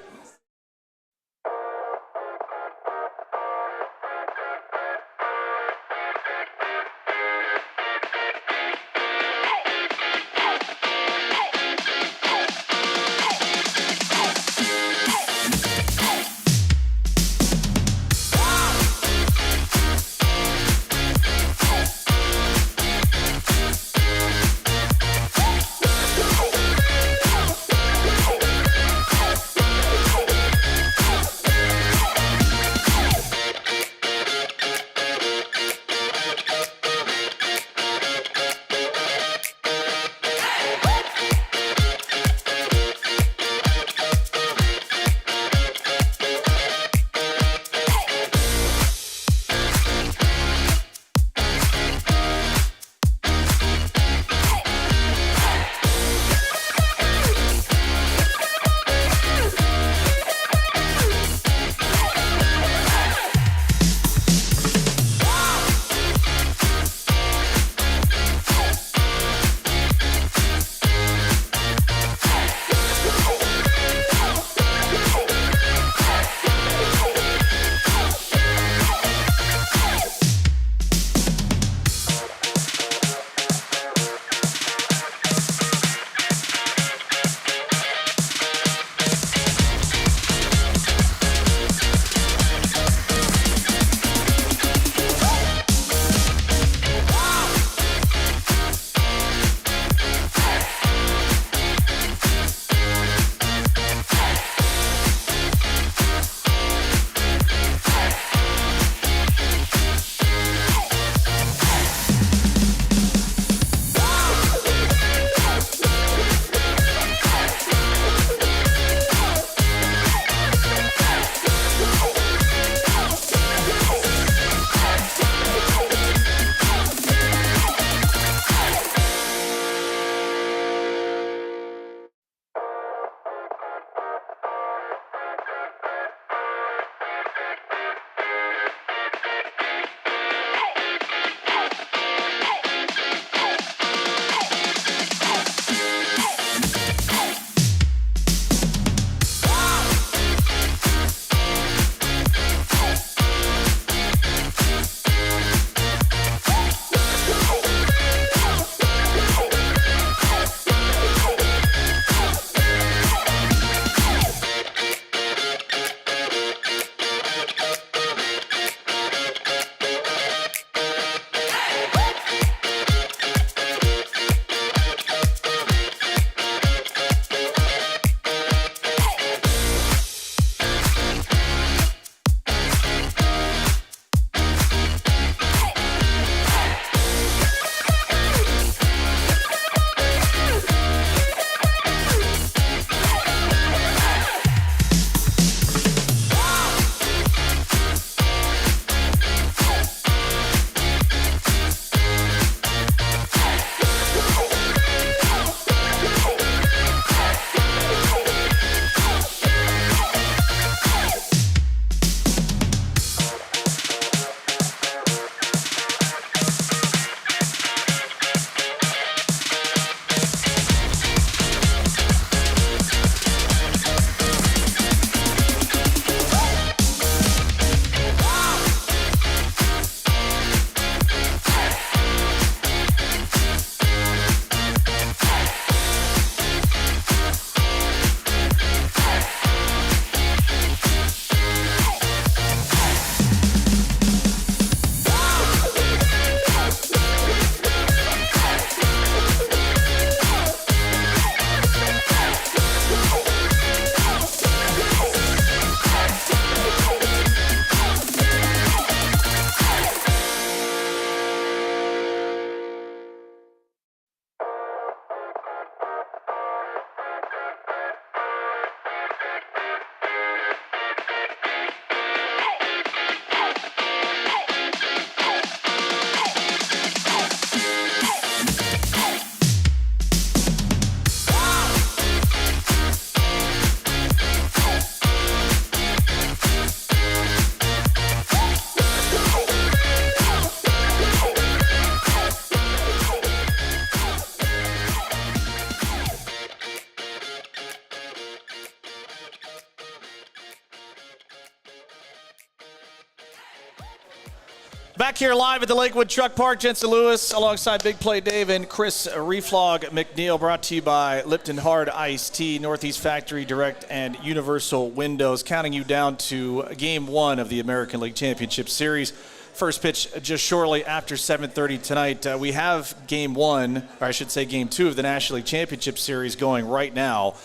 Back here live at the Lakewood Truck Park, Jensen Lewis alongside Big Play Dave and Chris Reflog McNeil, brought to you by Lipton Hard Iced Tea, Northeast Factory Direct, and Universal Windows, counting you down to Game 1 of the American League Championship Series. First pitch just shortly after 7:30 tonight. We have Game 1, or I should say Game 2 of the National League Championship Series going right now.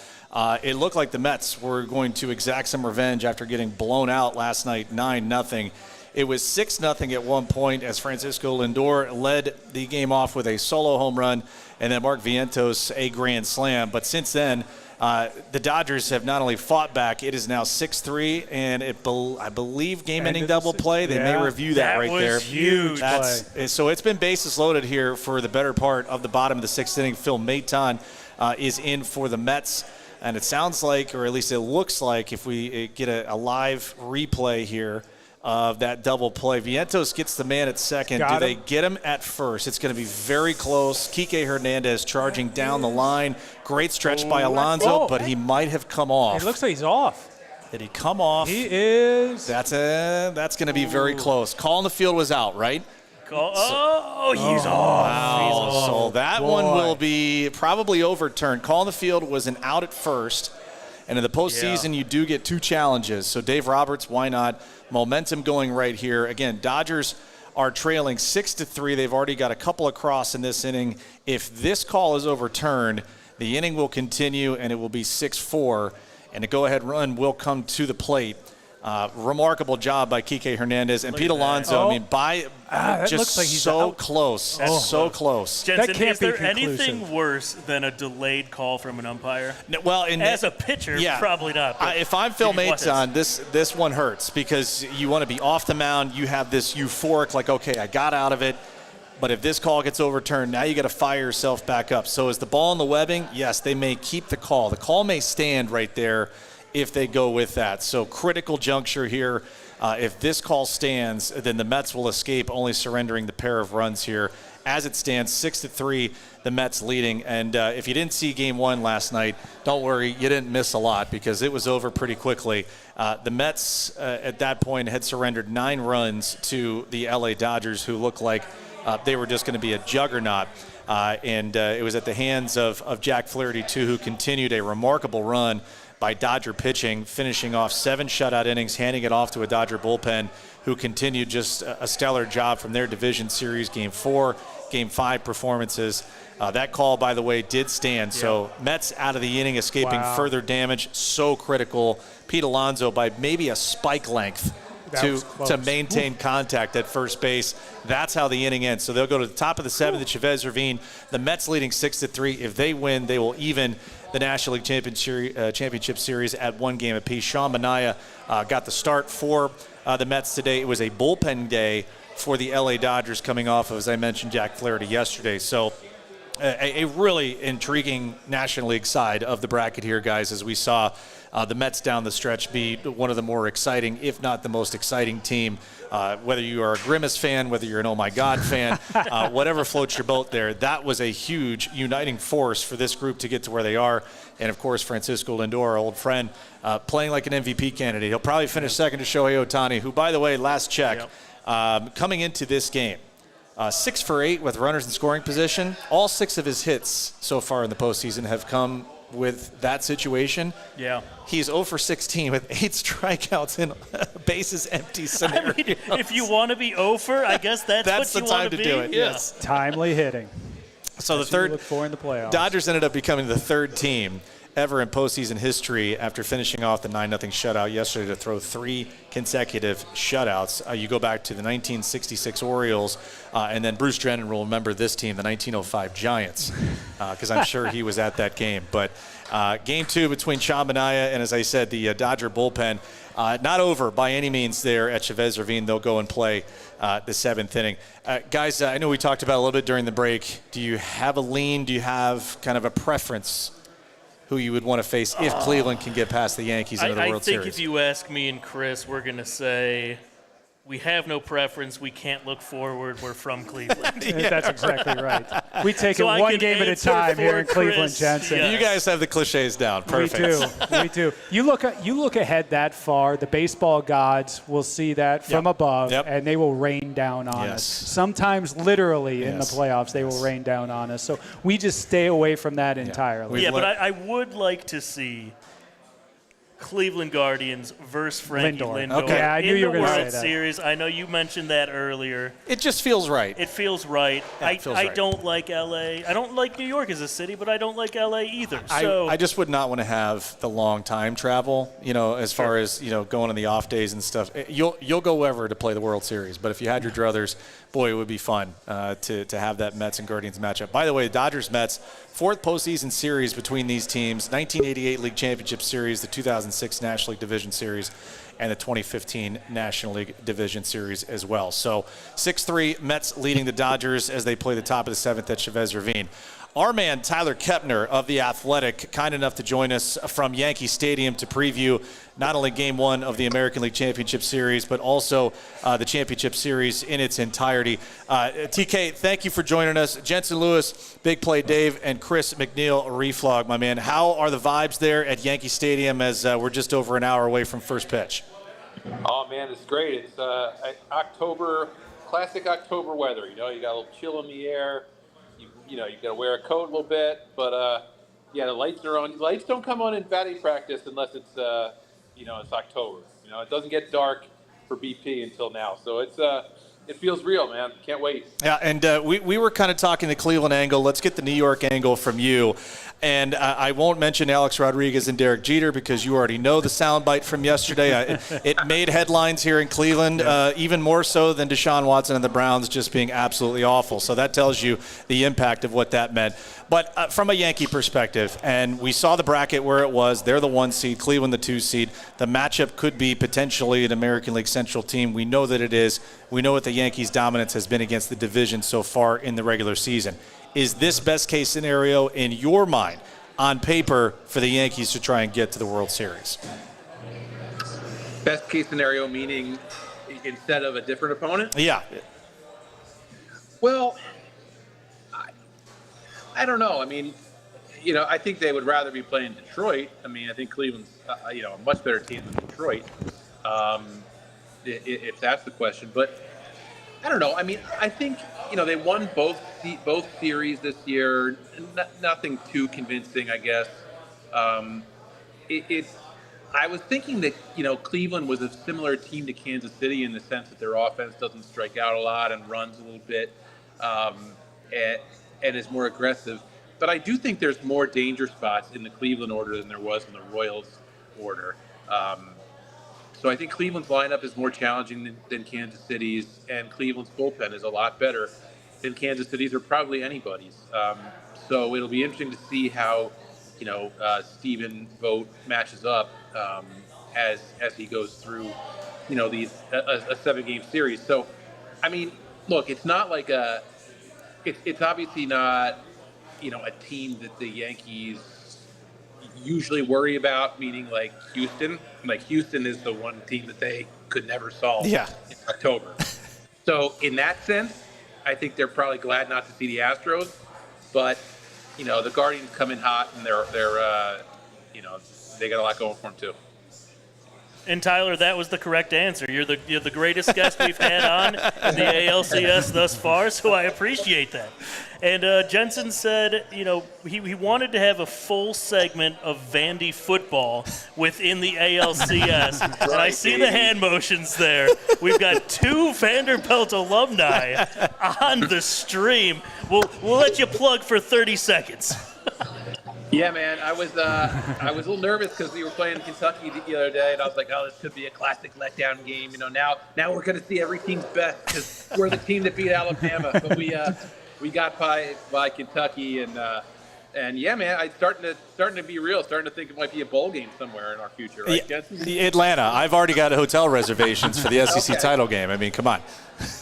It looked like the Mets were going to exact some revenge after getting blown out last night 9-0. It was 6-0 at one point as Francisco Lindor led the game off with a solo home run, and then Mark Vientos a grand slam. But since then, the Dodgers have not only fought back, it is now 6-3, and I believe game-ending double play. They may review that right there. That was huge. So it's been bases loaded here for the better part of the bottom of the sixth inning. Phil Maton is in for the Mets. And it sounds like, or at least it looks like, if we get a live replay here of that double play, Vientos gets the man at second. Do they get him at first? It's going to be very close. Kike Hernandez charging down the line. Great stretch by Alonso, but he might have come off. It looks like he's off. Did he come off? He is. That's going to be very close. Call in the field was out, right? He's off. Wow. So that one will be probably overturned. Call in the field was an out at first. And in the postseason, you do get two challenges. So Dave Roberts, why not? Momentum going right here. Again, Dodgers are trailing 6-3. They've already got a couple across in this inning. If this call is overturned, the inning will continue, and it will be 6-4. And a go-ahead run will come to the plate. Remarkable job by Kike Hernandez and Pete Alonso. I mean, just like so close. So close. Jensen, is there anything worse than a delayed call from an umpire? No, well, as a pitcher, probably not. If I'm Phil Maton, this one hurts because you want to be off the mound. You have this euphoric, like, okay, I got out of it. But if this call gets overturned, now you got to fire yourself back up. So is the ball in the webbing? Yes, they may keep the call. The call may stand right there if they go with that. So critical juncture here. If this call stands, then the Mets will escape, only surrendering the pair of runs here. As it stands, 6-3, the Mets leading. And if you didn't see Game 1 last night, don't worry, you didn't miss a lot because it was over pretty quickly. The Mets at that point had surrendered 9 runs to the LA Dodgers, who looked like they were just going to be a juggernaut. And it was at the hands of Jack Flaherty, too, who continued a remarkable run by Dodger pitching, finishing off 7 shutout innings, handing it off to a Dodger bullpen who continued just a stellar job from their division series, Game 4, Game 5 performances. That call, by the way, did stand. Yeah. So Mets out of the inning, escaping further damage. So critical. Pete Alonso by maybe a spike length to maintain contact at first base. That's how the inning ends. So they'll go to the top of the 7th at Chavez Ravine. The Mets leading 6-3. If they win, they will even the National League Championship Series at 1 game apiece. Sean Manaea got the start for the Mets today. It was a bullpen day for the LA Dodgers coming off of, as I mentioned, Jack Flaherty yesterday. So a really intriguing National League side of the bracket here, guys, as we saw the Mets down the stretch be one of the more exciting, if not the most exciting team. Whether you are a Grimace fan, whether you're an Oh My God fan, whatever floats your boat there, that was a huge uniting force for this group to get to where they are. And, of course, Francisco Lindor, our old friend, playing like an MVP candidate. He'll probably finish second to Shohei Ohtani, who, by the way, last check, coming into this game, 6 for 8 with runners in scoring position. All 6 of his hits so far in the postseason have come with that situation. Yeah. He's 0 for 16 with 8 strikeouts in bases empty scenario. I mean, if you want to be 0 for, I guess that's what you want to be. That's the time to do it, yes. Timely hitting. So the third, look for in the playoffs. Dodgers ended up becoming the 3rd team ever in postseason history after finishing off the 9-0 shutout yesterday to throw 3 consecutive shutouts. You go back to the 1966 Orioles, and then Bruce Drennan will remember this team, the 1905 Giants, because I'm sure he was at that game. But Game 2 between Sean Manaea and, as I said, the Dodger bullpen, not over by any means there at Chavez Ravine. They'll go and play the 7th inning. Guys, I know we talked about it a little bit during the break. Do you have a lean? Do you have kind of a preference who you would want to face if Cleveland can get past the Yankees into the World Series? I think if you ask me and Chris, we're going to say we have no preference. We can't look forward. We're from Cleveland. That's exactly right. We take So it I one can game at a answer time here for in Cleveland, Chris, Jensen. yeah. You guys have the cliches down. Perfect. We do. You look ahead that far, the baseball gods will see that from above, and they will rain down on us. Sometimes literally in the playoffs, they will rain down on us. So we just stay away from that entirely. Yeah, but I would like to see Cleveland Guardians versus Frankie Lindor. Okay, I knew you were going to say that. that. Series. I know you mentioned that earlier. It just feels right. It feels right. I don't like L.A. I don't like New York as a city, but I don't like L.A. either. So I just would not want to have the long time travel, as far as, going on the off days and stuff. You'll go wherever to play the World Series, but if you had your druthers, boy, it would be fun to have that Mets and Guardians matchup. By the way, Dodgers-Mets, fourth postseason series between these teams, 1988 League Championship Series, the 2006 National League Division Series, and the 2015 National League Division Series as well. So 6-3, Mets leading the Dodgers as they play the top of the seventh at Chavez Ravine. Our man, Tyler Kepner of The Athletic, kind enough to join us from Yankee Stadium to preview not only Game 1 of the American League Championship Series, but also the Championship Series in its entirety. TK, thank you for joining us. Jensen Lewis, Big Play Dave, and Chris McNeil, Reflog, my man. How are the vibes there at Yankee Stadium as we're just over an hour away from first pitch? Oh, man, it's great. It's October, classic October weather. You got a little chill in the air. You got to wear a coat a little bit, but the lights are on. Lights don't come on in batting practice unless it's it's October. It doesn't get dark for BP until now, so it feels real, man. Can't wait. Yeah, and we were kind of talking the Cleveland angle. Let's get the New York angle from you. And I won't mention Alex Rodriguez and Derek Jeter because you already know the soundbite from yesterday. It made headlines here in Cleveland, even more so than Deshaun Watson and the Browns just being absolutely awful. So that tells you the impact of what that meant. But from a Yankee perspective, and we saw the bracket where it was. They're the 1 seed, Cleveland the 2 seed. The matchup could be potentially an American League Central team. We know that it is. We know what the Yankees' dominance has been against the division so far in the regular season. Is this best case scenario in your mind on paper for the Yankees to try and get to the World Series? Best case scenario meaning instead of a different opponent? Yeah. Well, I don't know. I mean, I think they would rather be playing Detroit. I mean, I think Cleveland's, a much better team than Detroit, if that's the question. But I don't know. I mean, I think, they won both series this year. Nothing too convincing, I guess. I was thinking that, Cleveland was a similar team to Kansas City in the sense that their offense doesn't strike out a lot and runs a little bit and is more aggressive. But I do think there's more danger spots in the Cleveland order than there was in the Royals order. So I think Cleveland's lineup is more challenging than Kansas City's, and Cleveland's bullpen is a lot better than Kansas City's or probably anybody's. So it'll be interesting to see how, Stephen Vogt matches up as he goes through, these a 7-game series. So, I mean, look, it's not like it's obviously not, a team that the Yankees usually worry about, meaning like Houston. Like Houston is the one team that they could never solve in October. So in that sense, I think they're probably glad not to see the Astros. But, the Guardians come in hot and they're they got a lot going for them too. And Tyler, that was the correct answer. You're the greatest guest we've had on in the ALCS thus far, so I appreciate that. And Jensen said, he wanted to have a full segment of Vandy football within the ALCS. Right, and I see the hand motions there. We've got 2 Vanderbilt alumni on the stream. We'll let you plug for 30 seconds. Yeah, man, I was a little nervous because we were playing Kentucky the other day, and I was like, oh, this could be a classic letdown game. Now we're going to see every team's best because we're the team that beat Alabama. But we got by Kentucky, and yeah, man, it's starting to be real. Starting to think it might be a bowl game somewhere in our future, right, Jensen? Atlanta. I've already got hotel reservations for the SEC title game. I mean, come on.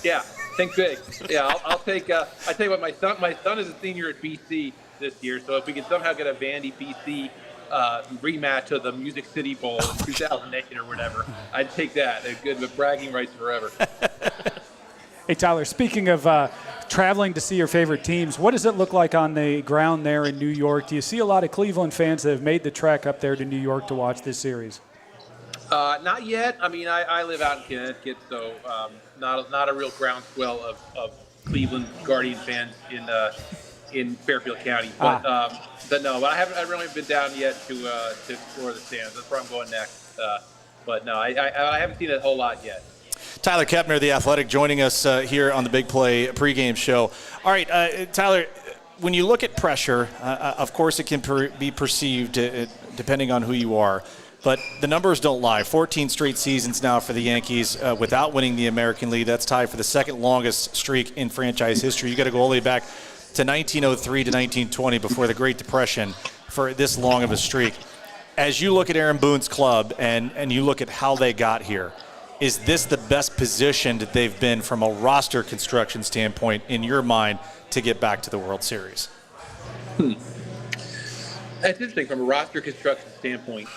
Yeah, think big. Yeah, I'll take. I tell you what, my son is a senior at BC this year, so if we can somehow get a Vandy BC rematch of the Music City Bowl in 2008 or whatever. I'd take that. They're good with bragging rights forever. Hey, Tyler, speaking of traveling to see your favorite teams, what does it look like on the ground there in New York? Do you see a lot of Cleveland fans that have made the trek up there to New York to watch this series? Not yet. I mean, I live out in Connecticut, so not a real groundswell of Cleveland Guardian fans in Fairfield County. But no, I really haven't been down yet to explore the stands. That's where I'm going next. But no, I haven't seen it a whole lot yet. Tyler Kepner, The Athletic, joining us here on the Big Play pregame show. All right, Tyler, when you look at pressure, of course it can be perceived depending on who you are. But the numbers don't lie. 14 straight seasons now for the Yankees without winning the American League. That's tied for the second longest streak in franchise history. You got to go all the way back to 1903 to 1920 before the Great Depression for this long of a streak. As you look at Aaron Boone's club and you look at how they got here, is this the best position that they've been from a roster construction standpoint in your mind to get back to the World Series? That's interesting from a roster construction standpoint.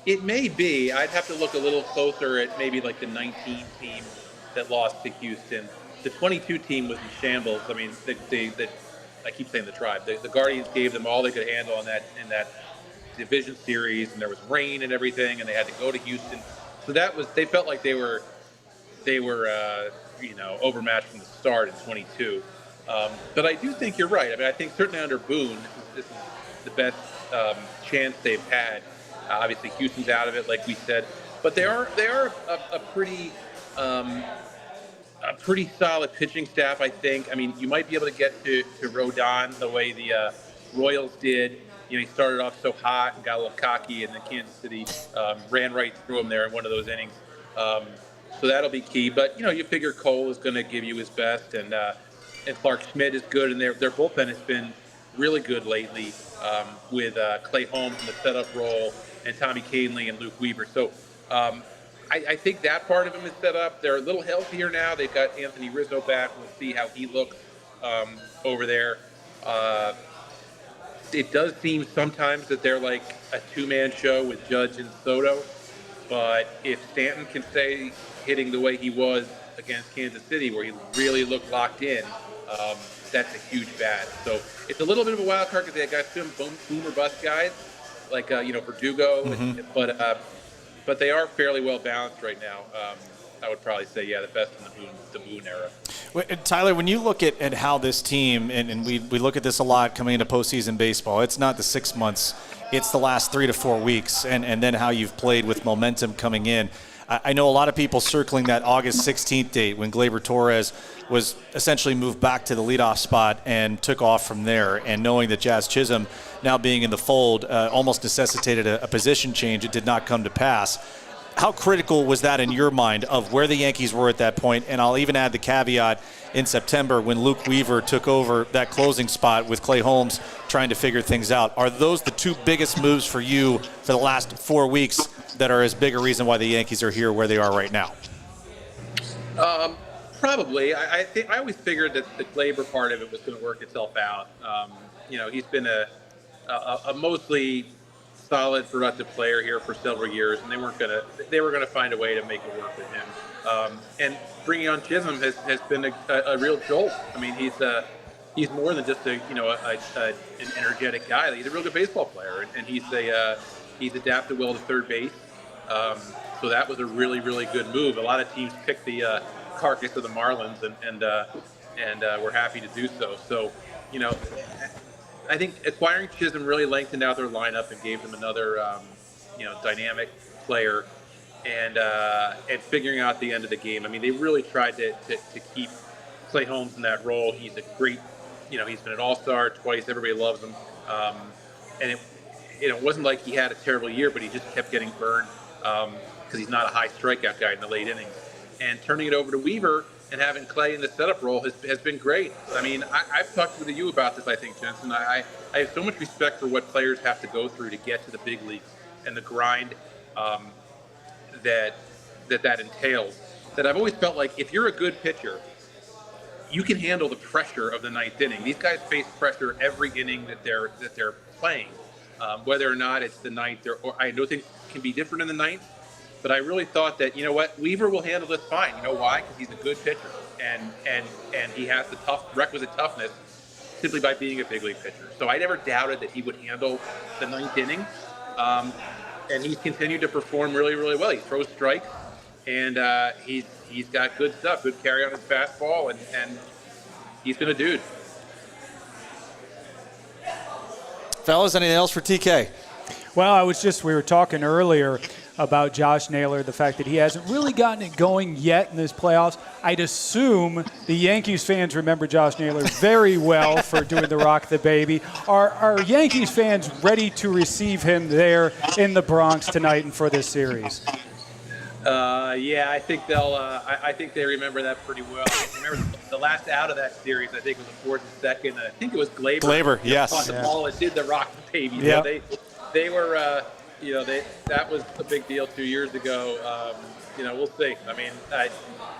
It may be. I'd have to look a little closer at maybe like the 19 team that lost to Houston. The 22 team was in shambles. I mean, I keep saying the Tribe. The Guardians gave them all they could handle in that division series, and there was rain and everything, and they had to go to Houston. So they felt like they were overmatched from the start in 22. But I do think you're right. I mean, I think certainly under Boone, this is the best chance they've had. Obviously, Houston's out of it, like we said, but they are a pretty solid pitching staff. I think. I mean, you might be able to get to Rodon the way the Royals did. You know, he started off so hot and got a little cocky, and then Kansas City ran right through him there in one of those innings. So that'll be key. But you figure Cole is going to give you his best, and Clark Schmidt is good, and their bullpen has been really good lately with Clay Holmes in the setup role, and Tommy Kahnle and Luke Weaver. So I think that part of them is set up. They're a little healthier now. They've got Anthony Rizzo back. We'll see how he looks over there. It does seem sometimes that they're like a two-man show with Judge and Soto. But if Stanton can stay hitting the way he was against Kansas City, where he really looked locked in, that's a huge bat. So it's a little bit of a wild card because they got some boom or bust guys, like Verdugo, but they are fairly well balanced right now. I would probably say, the best in the Boone era. Tyler, when you look at how this team, and we look at this a lot coming into postseason baseball, it's not the 6 months, it's the last 3 to 4 weeks, and then how you've played with momentum coming in. I know a lot of people circling that August 16th date when Gleyber Torres was essentially moved back to the leadoff spot and took off from there, and knowing that Jazz Chisholm now being in the fold almost necessitated a position change. It did not come to pass. How critical was that in your mind of where the Yankees were at that point? And I'll even add the caveat in September when Luke Weaver took over that closing spot with Clay Holmes trying to figure things out. Are those the two biggest moves for you for the last 4 weeks that are as big a reason why the Yankees are here where they are right now? Probably. I always figured that the Gleyber part of it was going to work itself out. He's been a mostly solid, productive player here for several years, and they were gonna find a way to make it work with him. And bringing on Chisholm has been a real jolt. I mean, he's more than just an energetic guy. He's a real good baseball player, and he's adapted well to third base. So that was a really, really good move. A lot of teams picked the carcass of the Marlins, and we're happy to do so. So, I think acquiring Chisholm really lengthened out their lineup and gave them another, dynamic player, and figuring out the end of the game. I mean, they really tried to keep Clay Holmes in that role. He's a great, he's been an all-star twice. Everybody loves him, and it wasn't like he had a terrible year, but he just kept getting burned because he's not a high strikeout guy in the late innings. And turning it over to Weaver and having Clay in the setup role has been great. I mean, I've talked with you about this, I think, Jensen. I have so much respect for what players have to go through to get to the big leagues and the grind that entails. That I've always felt like if you're a good pitcher, you can handle the pressure of the ninth inning. These guys face pressure every inning that they're playing. Whether or not it's the ninth, or I know things can be different in the ninth, but I really thought that, you know what, Weaver will handle this fine. You know why? Because he's a good pitcher, and he has the requisite toughness simply by being a big league pitcher. So I never doubted that he would handle the ninth inning, and he's continued to perform really, really well. He throws strikes, and he's got good stuff, good carry on his fastball, and he's been a dude. Fellas, anything else for TK? Well, we were talking earlier about Josh Naylor, the fact that he hasn't really gotten it going yet in this playoffs. I'd assume the Yankees fans remember Josh Naylor very well for doing the Rock the Baby. Are Yankees fans ready to receive him there in the Bronx tonight and for this series? Yeah, I think I think they remember that pretty well. I remember the last out of that series, I think, was the fourth and second. I think it was Glaber. Glaber, yes. Caught the ball and did the Rock the Baby. Yeah. They were, that was a big deal 2 years ago. We'll see. I mean,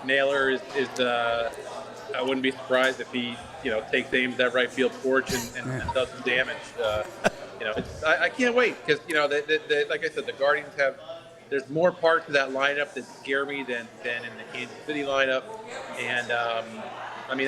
Naylor is I wouldn't be surprised if he, takes aim at that right field porch and does some damage. I can't wait because, like I said, the Guardians there's more parts of that lineup that scare me than in the Kansas City lineup. And,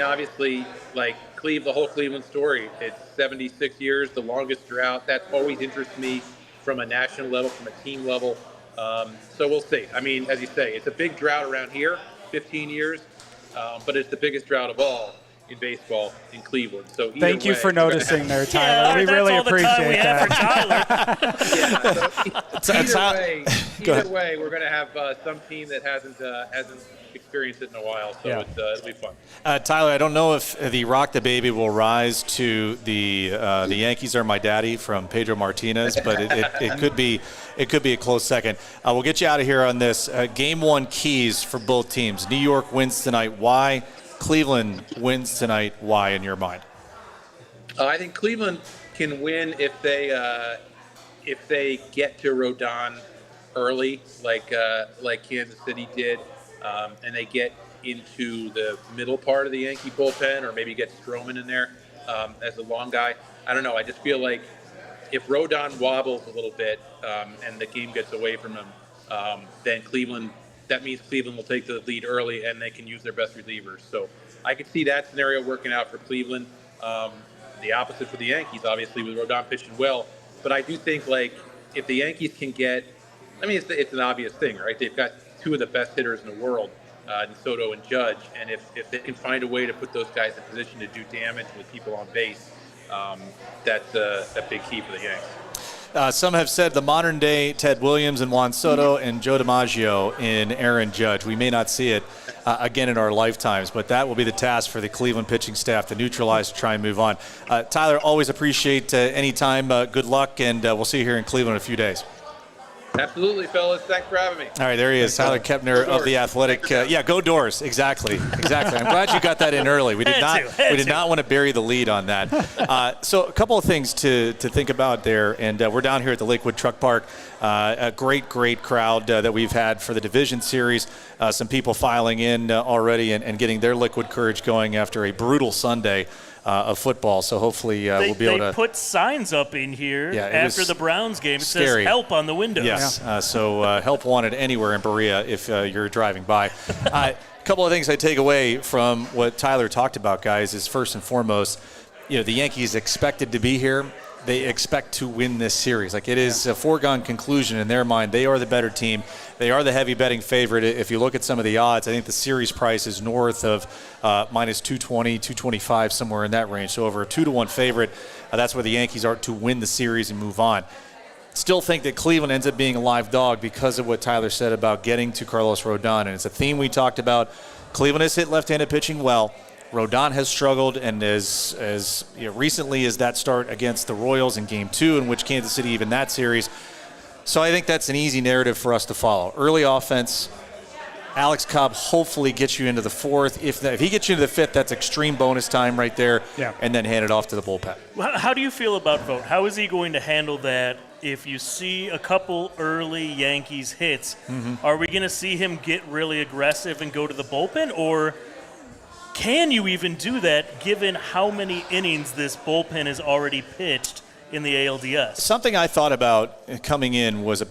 obviously, like the whole Cleveland story, it's 76 years, the longest drought. That always interests me from a national level, from a team level. So we'll see. I mean, as you say, it's a big drought around here, 15 years, but it's the biggest drought of all in baseball in Cleveland. So thank you for noticing there, Tyler. We really appreciate that. Either way, we're going to have some team that hasn't experienced it in a while, so it'll be fun. Tyler, I don't know if the Rock the Baby will rise to the Yankees Are My Daddy from Pedro Martinez, but it could be a close second. We'll get you out of here on this. Game one keys for both teams. New York wins tonight. Why? Cleveland wins tonight. Why, in your mind? I think Cleveland can win if they get to Rodon early, like Kansas City did, and they get into the middle part of the Yankee bullpen, or maybe get Stroman in there as a long guy. I don't know. I just feel like if Rodon wobbles a little bit and the game gets away from him, then that means Cleveland will take the lead early and they can use their best relievers. So I could see that scenario working out for Cleveland. The opposite for the Yankees, obviously, with Rodon pitching well. But I do think, if the Yankees can get – it's an obvious thing, right? They've got two of the best hitters in the world, in Soto and Judge. And if they can find a way to put those guys in position to do damage with people on base, that's a big key for the Yankees. Some have said the modern-day Ted Williams and Juan Soto and Joe DiMaggio in Aaron Judge. We may not see it again in our lifetimes, but that will be the task for the Cleveland pitching staff to neutralize, to try and move on. Tyler, always appreciate any time. Good luck, and we'll see you here in Cleveland in a few days. Absolutely, fellas. Thanks for having me. All right, there he is, Tyler Kepner of The Athletic. Go Doors. Exactly. I'm glad you got that in early. We did not want to bury the lead on that. So a couple of things to think about there, and we're down here at the Lakewood Truck Park. A great crowd that we've had for the division series. Some people filing in already and getting their liquid courage going after a brutal Sunday of football. So hopefully we'll be able to. They put signs up in here after the Browns game. It says help on the windows. Yes. So help wanted anywhere in Berea if you're driving by. A couple of things I take away from what Tyler talked about, guys, is first and foremost, the Yankees expected to be here. They expect to win this series. It is a foregone conclusion in their mind. They are the better team. They are the heavy betting favorite. If you look at some of the odds, I think the series price is north of minus 220, 225, somewhere in that range. So over a 2-1 favorite, that's where the Yankees are to win the series and move on. Still think that Cleveland ends up being a live dog because of what Tyler said about getting to Carlos Rodon. And it's a theme we talked about. Cleveland has hit left-handed pitching well. Rodon has struggled, and as recently as that start against the Royals in Game 2, in which Kansas City even that series. So I think that's an easy narrative for us to follow. Early offense, Alex Cobb hopefully gets you into the fourth. If he gets you into the fifth, that's extreme bonus time right there, and then hand it off to the bullpen. How do you feel about Vogt? How is he going to handle that if you see a couple early Yankees hits? Mm-hmm. Are we going to see him get really aggressive and go to the bullpen, or can you even do that given how many innings this bullpen has already pitched in the ALDS. Something I thought about coming in was a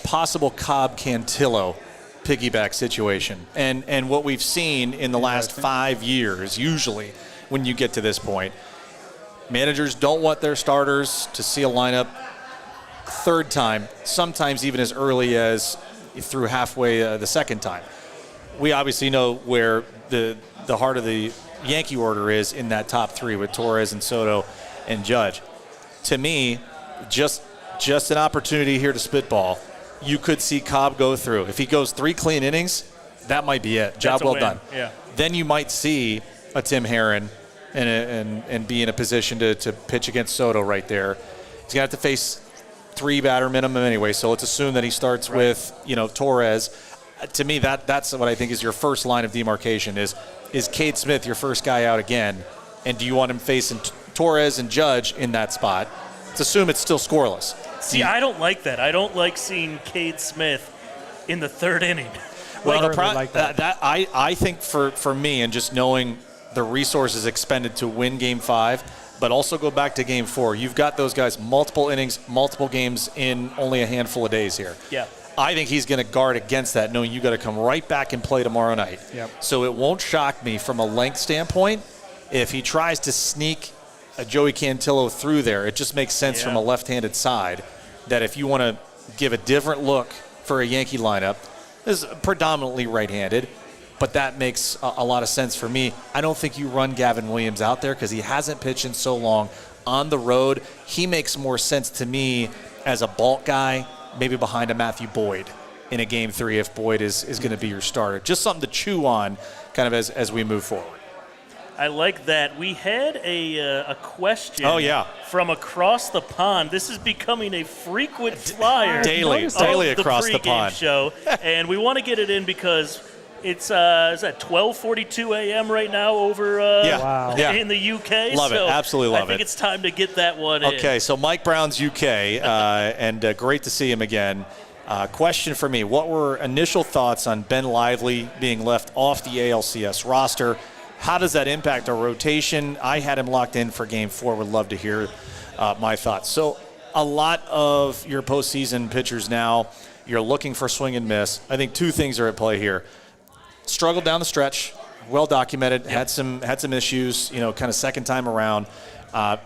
possible Cobb-Cantillo piggyback situation. And what we've seen in the last 5 years, usually when you get to this point, managers don't want their starters to see a lineup third time, sometimes even as early as through halfway the second time. We obviously know where the heart of the Yankee order is in that top three with Torres and Soto and Judge. To me, just an opportunity here to spitball. You could see Cobb go through. If he goes 3 clean innings, that might be it. Job well done. Yeah. Then you might see a Tim Herron and be in a position to pitch against Soto right there. He's going to have to face 3 batter minimum anyway, so let's assume that he starts with, Torres. To me, that's what I think is your first line of demarcation is Cade Smith your first guy out again, and do you want him facing Torres and Judge in that spot? Let's assume it's still scoreless. See, I don't like that. I don't like seeing Cade Smith in the 3rd inning. Well, I think for me, and just knowing the resources expended to win Game 5, but also go back to Game 4, you've got those guys multiple innings, multiple games in only a handful of days here. Yeah. I think he's going to guard against that, knowing you got to come right back and play tomorrow night. Yep. So it won't shock me from a length standpoint if he tries to sneak a Joey Cantillo through there. It just makes sense from a left-handed side that if you want to give a different look for a Yankee lineup, this is predominantly right-handed, but that makes a lot of sense for me. I don't think you run Gavin Williams out there because he hasn't pitched in so long on the road. He makes more sense to me as a bulk guy, maybe behind a Matthew Boyd in a Game 3 if Boyd is going to be your starter. Just something to chew on kind of as we move forward. I like that. We had a question from across the pond. This is becoming a frequent flyer daily across the pond show, and we want to get it in because it's is that 12:42 a.m. right now over in the UK. Love it, absolutely love it. I think it's time to get that one in. Okay, so Mike Brown's UK, and great to see him again. Question for me: what were initial thoughts on Ben Lively being left off the ALCS roster? How does that impact our rotation? I had him locked in for Game 4. Would love to hear my thoughts. So a lot of your postseason pitchers now, you're looking for swing and miss. I think 2 things are at play here. Struggled down the stretch, well documented, had some issues, kind of second time around.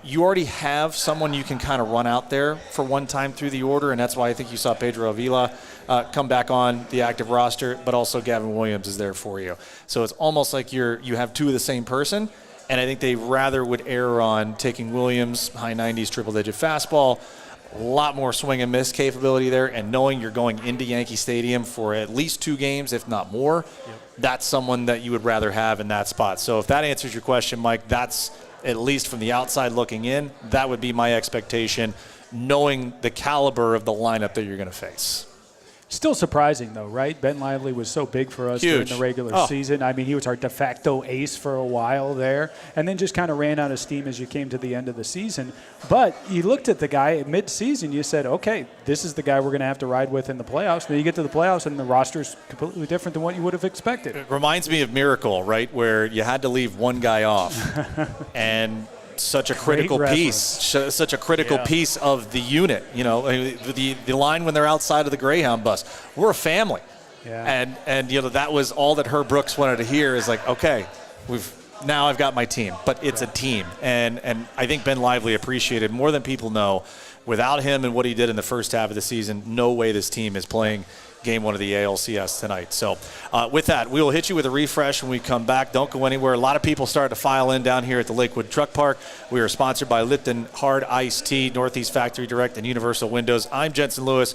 You already have someone you can kind of run out there for one time through the order, and that's why I think you saw Pedro Avila come back on the active roster, but also Gavin Williams is there for you. So it's almost like you have 2 of the same person, and I think they rather would err on taking Williams, high 90s, triple-digit fastball, a lot more swing and miss capability there, and knowing you're going into Yankee Stadium for at least 2 games, if not more, that's someone that you would rather have in that spot. So if that answers your question, Mike, that's at least from the outside looking in, that would be my expectation, knowing the caliber of the lineup that you're going to face. Still surprising, though, right? Ben Lively was so big for us during the regular season. I mean, he was our de facto ace for a while there, and then just kind of ran out of steam as you came to the end of the season. But you looked at the guy at mid-season, you said, okay, this is the guy we're going to have to ride with in the playoffs. And then you get to the playoffs, and the roster's completely different than what you would have expected. It reminds me of Miracle, right, where you had to leave one guy off. And such a critical piece, such a critical piece of the unit. The line when they're outside of the Greyhound bus, we're a family, and that was all that Herb Brooks wanted to hear is like, okay, now I've got my team, but it's a team, and I think Ben Lively appreciated more than people know. Without him and what he did in the first half of the season, no way this team is playing Game 1 of the ALCS tonight. So with that, we will hit you with a refresh when we come back. Don't go anywhere. A lot of people started to file in down here at the Lakewood Truck Park. We are sponsored by Lipton Hard Iced Tea, Northeast Factory Direct, and Universal Windows. I'm Jensen Lewis.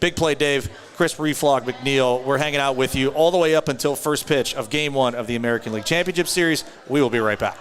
Big Play Dave, Chris Reflog, McNeil. We're hanging out with you all the way up until first pitch of Game 1 of the American League Championship Series. We will be right back.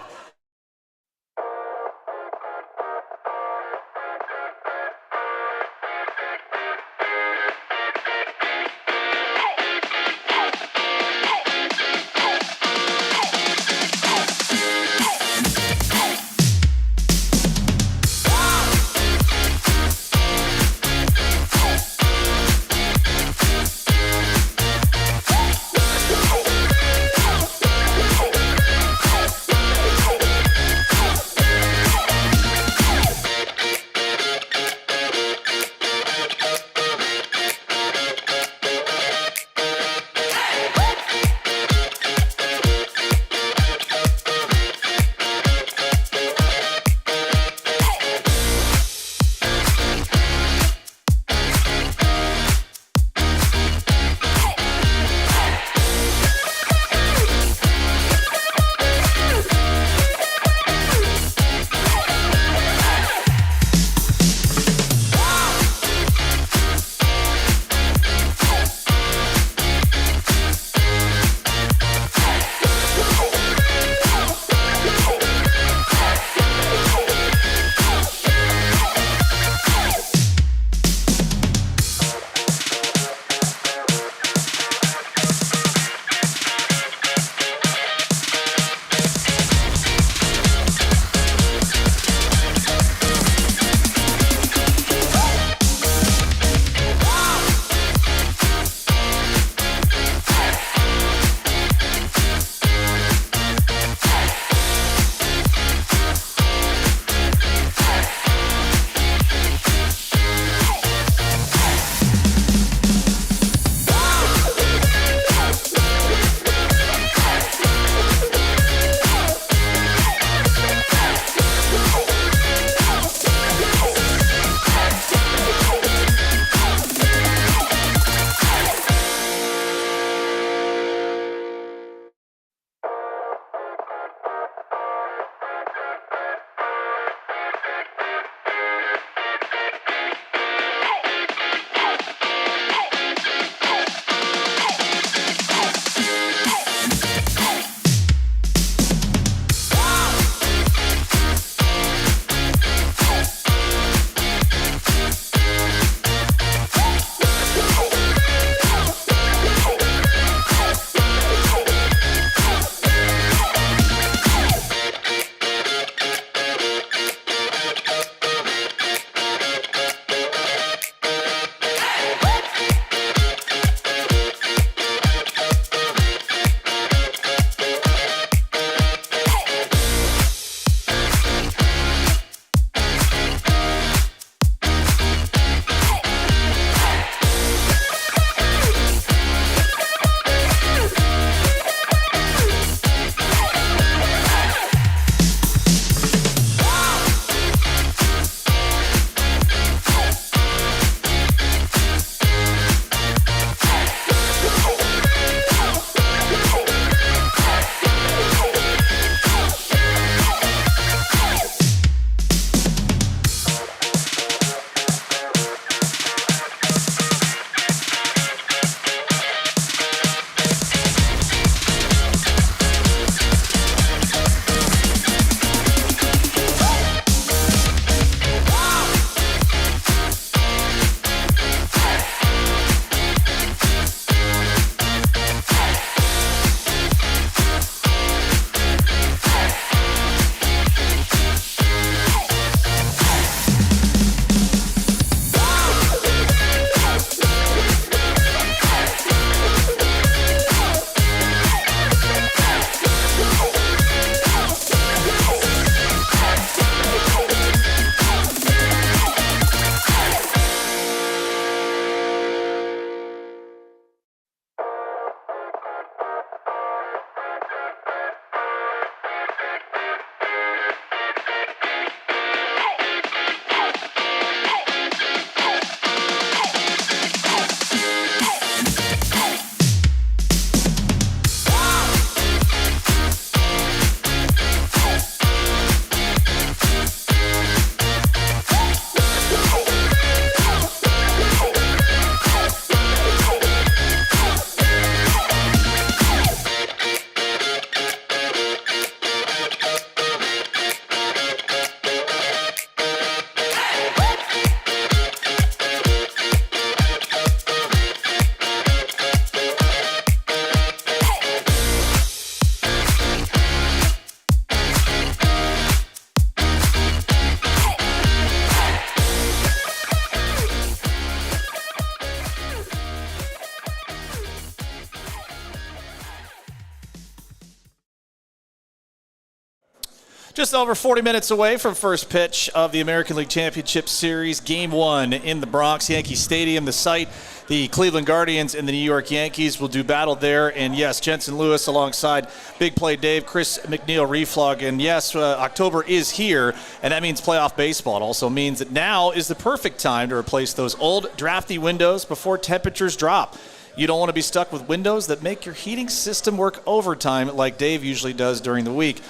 Just over 40 minutes away from first pitch of the American League Championship Series, Game 1 in the Bronx, Yankee Stadium, the site. The Cleveland Guardians and the New York Yankees will do battle there. And, yes, Jensen Lewis alongside Big Play Dave, Chris McNeil, Reflog. And, yes, October is here, and that means playoff baseball. It also means that now is the perfect time to replace those old drafty windows before temperatures drop. You don't want to be stuck with windows that make your heating system work overtime like Dave usually does during the week.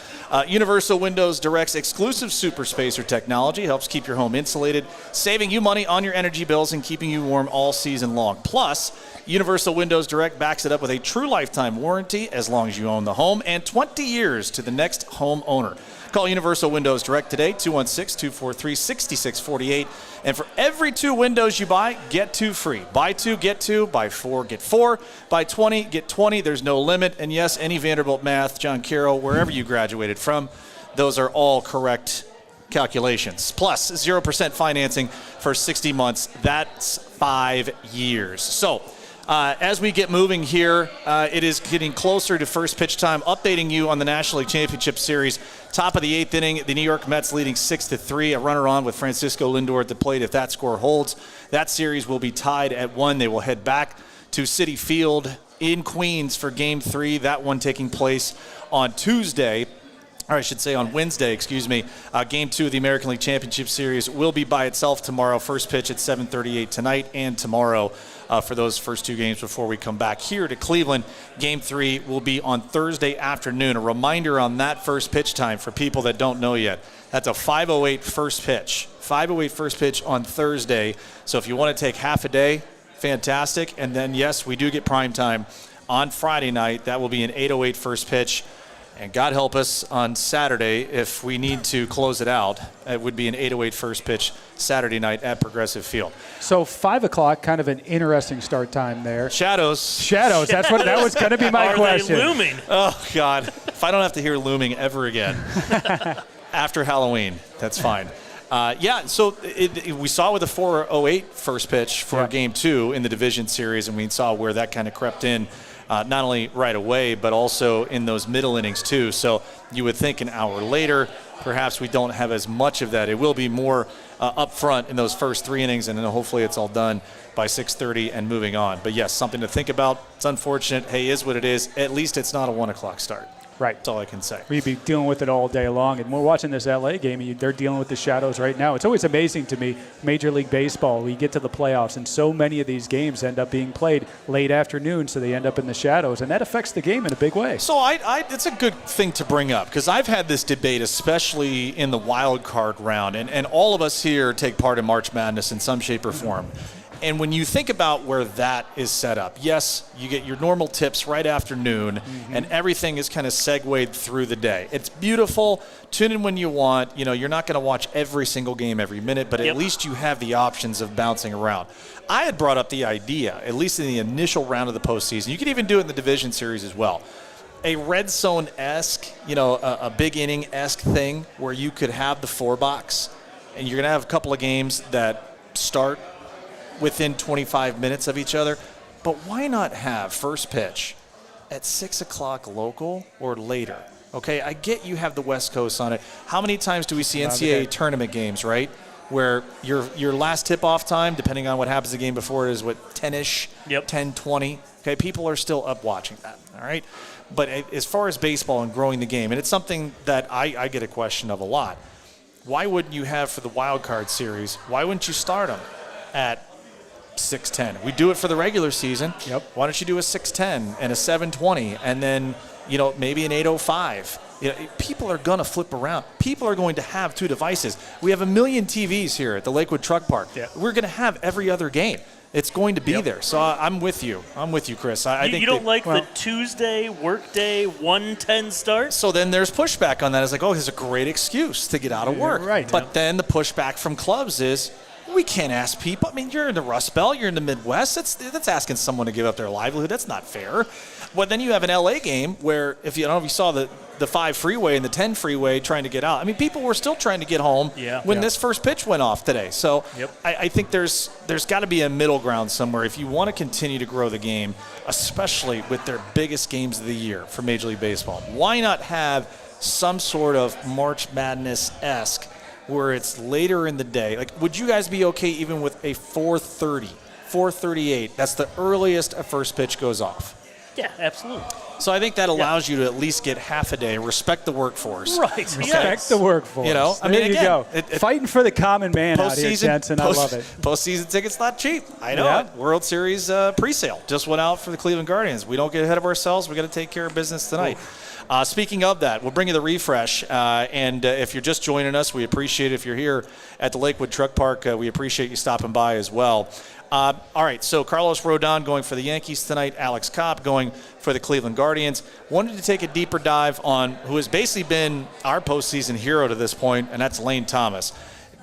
Universal Windows Direct's exclusive Super Spacer technology helps keep your home insulated, saving you money on your energy bills and keeping you warm all season long. Plus, Universal Windows Direct backs it up with a true lifetime warranty as long as you own the home and 20 years to the next home owner. Call Universal Windows Direct today, 216-243-6648. And for every 2 windows you buy, get 2 free. Buy 2, get 2. Buy 4, get 4. Buy 20, get 20. There's no limit. And yes, any Vanderbilt math, John Carroll, wherever you graduated from, those are all correct calculations. Plus, 0% financing for 60 months. That's 5 years. So, as we get moving here, it is getting closer to first pitch time. Updating you on the National League Championship Series. Top of the 8th inning, the New York Mets leading 6-3. A runner on with Francisco Lindor at the plate. If that score holds, that series will be tied at 1. They will head back to Citi Field in Queens for Game 3. That one taking place on Tuesday. Or I should say on Wednesday, Game 2 of the American League Championship Series will be by itself tomorrow. First pitch at 7:38 tonight and tomorrow for those first 2 games before we come back here to Cleveland. Game 3 will be on Thursday afternoon. A reminder on that first pitch time for people that don't know yet. That's a 5:08 first pitch. 5:08 first pitch on Thursday. So if you want to take half a day, fantastic. And then, yes, we do get prime time on Friday night. That will be an 8:08 first pitch. And God help us on Saturday if we need to close it out. It would be an 8:08 first pitch Saturday night at Progressive Field. So 5 o'clock, kind of an interesting start time there. Shadows. That was going to be my question. Are they looming? Oh, God. If I don't have to hear looming ever again after Halloween, that's fine. So we saw with a 4:08 first pitch for Game 2 in the division series, and we saw where that kind of crept in. Not only right away, but also in those middle innings, too. So you would think an hour later, perhaps we don't have as much of that. It will be more up front in those first 3 innings, and then hopefully it's all done by 6:30 and moving on. But, yes, something to think about. It's unfortunate. Hey, is what it is. At least it's not a 1 o'clock start. Right. That's all I can say. We'd be dealing with it all day long. And we're watching this LA game, and they're dealing with the shadows right now. It's always amazing to me, Major League Baseball, we get to the playoffs, and so many of these games end up being played late afternoon, so they end up in the shadows. And that affects the game in a big way. So it's a good thing to bring up, because I've had this debate, especially in the wild card round. And all of us here take part in March Madness in some shape or form. And when you think about where that is set up, yes, you get your normal tips right after noon, and everything is kind of segued through the day. It's beautiful. Tune in when you want. You know, you're not going to watch every single game every minute, but at least you have the options of bouncing around. I had brought up the idea, at least in the initial round of the postseason. You could even do it in the division series as well. A red zone-esque, a big inning-esque thing where you could have the 4-box, and you're going to have a couple of games that start within 25 minutes of each other. But why not have first pitch at 6 o'clock local or later? Okay, I get you have the West Coast on it. How many times do we see NCAA tournament games, right, where your last tip-off time, depending on what happens the game before, is what, 10-ish, 10:20? Okay, people are still up watching that, all right? But as far as baseball and growing the game, and it's something that I get a question of a lot, why wouldn't you have for the wild card series, why wouldn't you start them at 6:10? We do it for the regular season. Why don't you do a 6:10 and a 7:20 and then, maybe an 8:05? People are going to flip around. People are going to have 2 devices. We have 1 million TVs here at the Lakewood Truck Park. We're going to have every other game. It's going to be there. So I'm with you. Chris. I think you don't like the Tuesday workday 1:10 start? So then there's pushback on that. It's like, it's a great excuse to get out of work. Right. But then the pushback from clubs is, we can't ask people. I mean, you're in the Rust Belt. You're in the Midwest. That's asking someone to give up their livelihood. That's not fair. But then you have an LA game where, if you saw the 5 freeway and the 10 freeway trying to get out. I mean, people were still trying to get home when this first pitch went off today. So I think there's got to be a middle ground somewhere if you want to continue to grow the game, especially with their biggest games of the year for Major League Baseball. Why not have some sort of March Madness-esque where it's later in the day. Like, would you guys be okay even with a 4:30, 4:38? That's the earliest a first pitch goes off. Yeah, absolutely. So I think that allows you to at least get half a day. Respect the workforce. Right. Respect the workforce. You know, I mean, there you again, go. Fighting for the common man out here, Jensen. I love it. Postseason tickets not cheap. I know it. World Series pre-sale just went out for the Cleveland Guardians. We don't get ahead of ourselves. We got to take care of business tonight. Speaking of that, we'll bring you the refresh. And if you're just joining us, we appreciate it. If you're here at the Lakewood Truck Park, we appreciate you stopping by as well. All right, so Carlos Rodon going for the Yankees tonight, Alex Cobb going for the Cleveland Guardians. Wanted to take a deeper dive on who has basically been our postseason hero to this point, and that's Lane Thomas.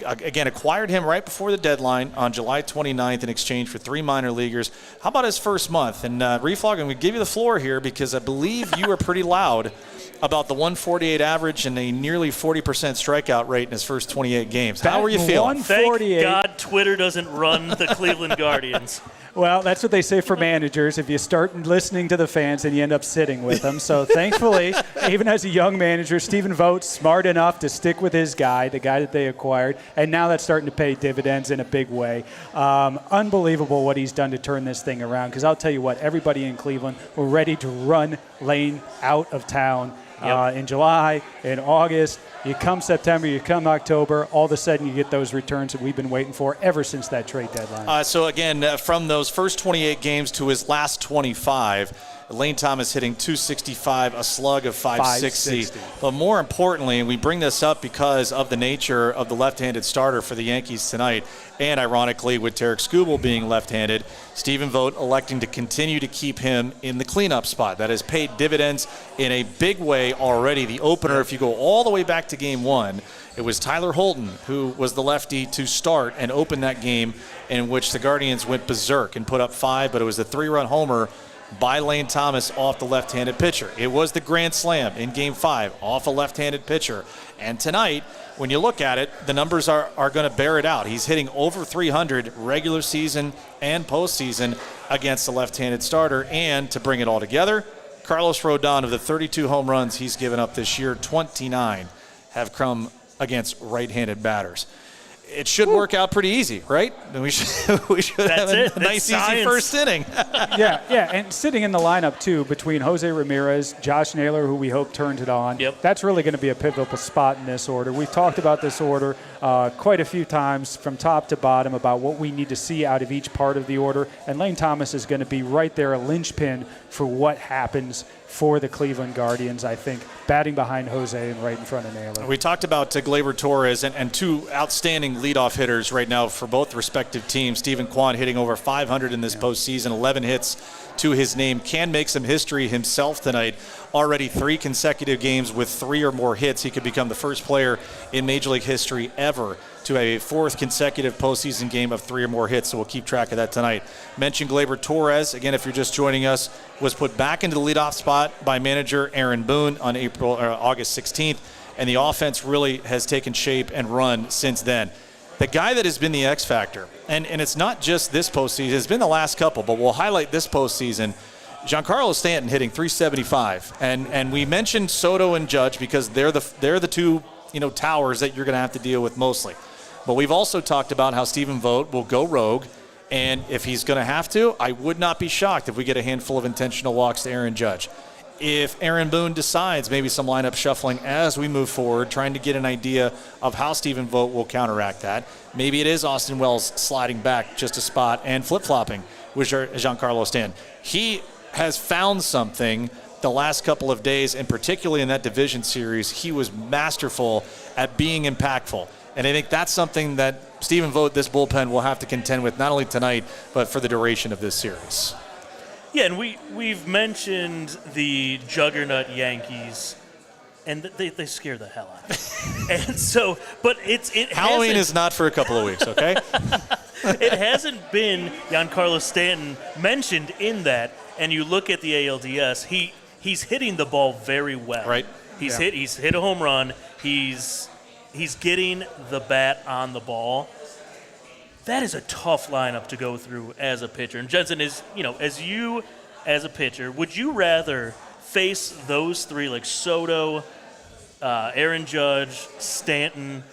Again, acquired him right before the deadline on July 29th in exchange for 3 minor leaguers. How about his first month? And Reflog, I'm going to give you the floor here because I believe you were pretty loud about the 148 average and a nearly 40% strikeout rate in his first 28 games. How were you feeling? Thank God Twitter doesn't run the Cleveland Guardians. Well, that's what they say for managers. If you start listening to the fans, then you end up sitting with them. So thankfully, even as a young manager, Stephen Vogt's smart enough to stick with his guy, the guy that they acquired, and now that's starting to pay dividends in a big way. Unbelievable what he's done to turn this thing around, because I'll tell you what, everybody in Cleveland were ready to run Lane out of town. In July, in August, you come September, you come October, all of a sudden you get those returns that we've been waiting for ever since that trade deadline. So again, from those first 28 games to his last 25, Lane Thomas hitting .265, a slug of 560. But more importantly, and we bring this up because of the nature of the left-handed starter for the Yankees tonight, and ironically with Tarek Skubal being left-handed, Stephen Vogt electing to continue to keep him in the cleanup spot. That has paid dividends in a big way already. The opener, if you go all the way back to Game 1, it was Tyler Holton who was the lefty to start and open that game, in which the Guardians went berserk and put up 5, but it was a 3-run homer by Lane Thomas off the left-handed pitcher. It was the grand slam in Game 5 off a left-handed pitcher. And tonight, when you look at it, the numbers are going to bear it out. He's hitting over 300 regular season and postseason against the left-handed starter. And to bring it all together, Carlos Rodon, of the 32 home runs he's given up this year, 29 have come against right-handed batters. It should work out pretty easy, right? We should have a nice, easy first inning. Yeah, and sitting in the lineup, too, between Jose Ramirez, Josh Naylor, who we hope turns it on, that's really going to be a pivotal spot in this order. We've talked about this order quite a few times from top to bottom about what we need to see out of each part of the order, and Lane Thomas is going to be right there, a linchpin for what happens for the Cleveland Guardians, I think, batting behind Jose and right in front of Naylor. We talked about Gleyber Torres and 2 outstanding leadoff hitters right now for both respective teams. Stephen Kwan hitting over 500 in this postseason, 11 hits to his name, can make some history himself tonight. Already 3 consecutive games with 3 or more hits. He could become the first player in Major League history ever to a 4th consecutive postseason game of 3 or more hits, so we'll keep track of that tonight. Mentioned Gleyber Torres, again, if you're just joining us, was put back into the leadoff spot by manager Aaron Boone on August 16th, and the offense really has taken shape and run since then. The guy that has been the X factor, and it's not just this postseason, it's been the last couple, but we'll highlight this postseason, Giancarlo Stanton hitting .375, and we mentioned Soto and Judge because they're the 2 towers that you're going to have to deal with mostly. But we've also talked about how Stephen Vogt will go rogue, and if he's going to have to, I would not be shocked if we get a handful of intentional walks to Aaron Judge. If Aaron Boone decides maybe some lineup shuffling as we move forward, trying to get an idea of how Stephen Vogt will counteract that, maybe it is Austin Wells sliding back just a spot and flip-flopping with Giancarlo Stanton. He has found something the last couple of days, and particularly in that division series, he was masterful at being impactful. And I think that's something that Stephen Vogt, this bullpen, will have to contend with not only tonight, but for the duration of this series. Yeah, and we've mentioned the juggernaut Yankees, and they scare the hell out of me. And so, but Halloween is not for a couple of weeks, okay? It hasn't been Giancarlo Stanton mentioned in that, and you look at the ALDS, he's hitting the ball very well. Right. He's hit a home run. He's getting the bat on the ball. That is a tough lineup to go through as a pitcher. And Jensen, as a pitcher, would you rather face those 3 like Soto, Aaron Judge, Stanton,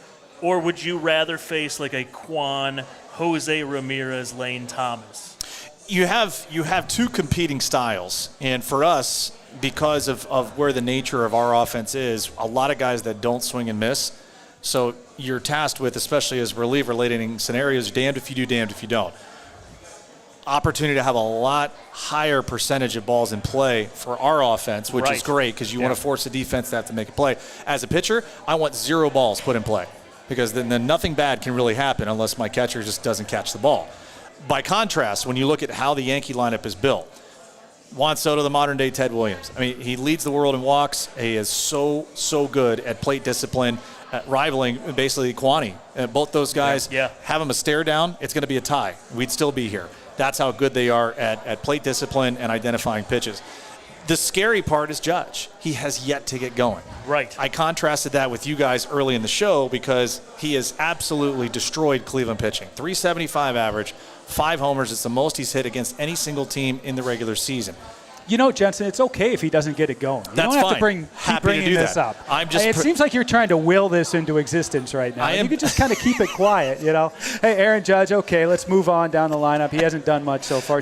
or would you rather face like a Quan, Jose Ramirez, Lane Thomas? You have two competing styles, and for us, because of where the nature of our offense is, a lot of guys that don't swing and miss. So you're tasked with, especially as reliever late inning scenarios, damned if you do, damned if you don't. Opportunity to have a lot higher percentage of balls in play for our offense, which is great because you want to force the defense to have to make a play. As a pitcher, I want 0 balls put in play because then nothing bad can really happen unless my catcher just doesn't catch the ball. By contrast, when you look at how the Yankee lineup is built, Juan Soto, the modern-day Ted Williams. I mean, he leads the world in walks. He is so good at plate discipline, rivaling basically Kwani. Both those guys have him a stare down, it's going to be a tie. We'd still be here. That's how good they are at plate discipline and identifying pitches. The scary part is Judge. He has yet to get going. Right. I contrasted that with you guys early in the show because he has absolutely destroyed Cleveland pitching. 375 average, 5 homers. It's the most he's hit against any single team in the regular season. You know, Jensen, it's okay if he doesn't get it going. You don't have to keep bringing this up. It seems like you're trying to will this into existence right now. You could just kind of keep it quiet, you know. Hey, Aaron Judge, okay, let's move on down the lineup. He hasn't done much so far.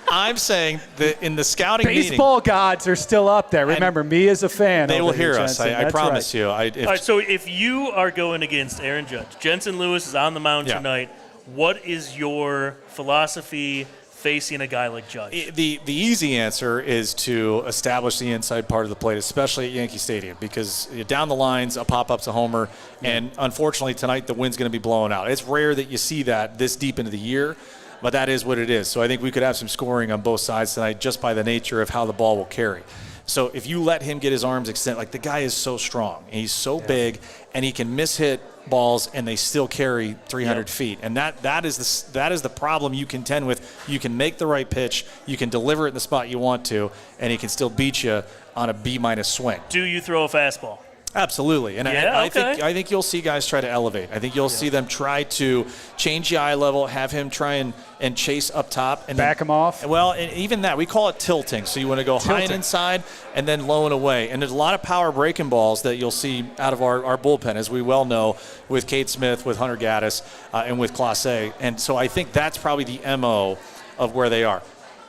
I'm saying that in the scouting baseball gods are still up there. Remember, me as a fan. They will hear us. I promise you. All right, so if you are going against Aaron Judge, Jensen Lewis is on the mound tonight. What is your philosophy facing a guy like Judge? The easy answer is to establish the inside part of the plate, especially at Yankee Stadium, because down the lines, a pop-up's a homer, and unfortunately tonight the wind's going to be blowing out. It's rare that you see that this deep into the year, but that is what it is. So I think we could have some scoring on both sides tonight just by the nature of how the ball will carry. So if you let him get his arms extended, like the guy is so strong, and he's so big, and he can mishit balls and they still carry 300 feet. And that is the problem you contend with. You can make the right pitch, you can deliver it in the spot you want to, and he can still beat you on a B- swing. Do you throw a fastball? Absolutely. And I think you'll see guys try to elevate. I think you'll see them try to change the eye level, have him try and chase up top. And back him off? Well, and even that, we call it tilting. So you want to go high and inside and then low and away. And there's a lot of power breaking balls that you'll see out of our bullpen, as we well know, with Kate Smith, with Hunter Gaddis, and with Clase. And so I think that's probably the MO of where they are.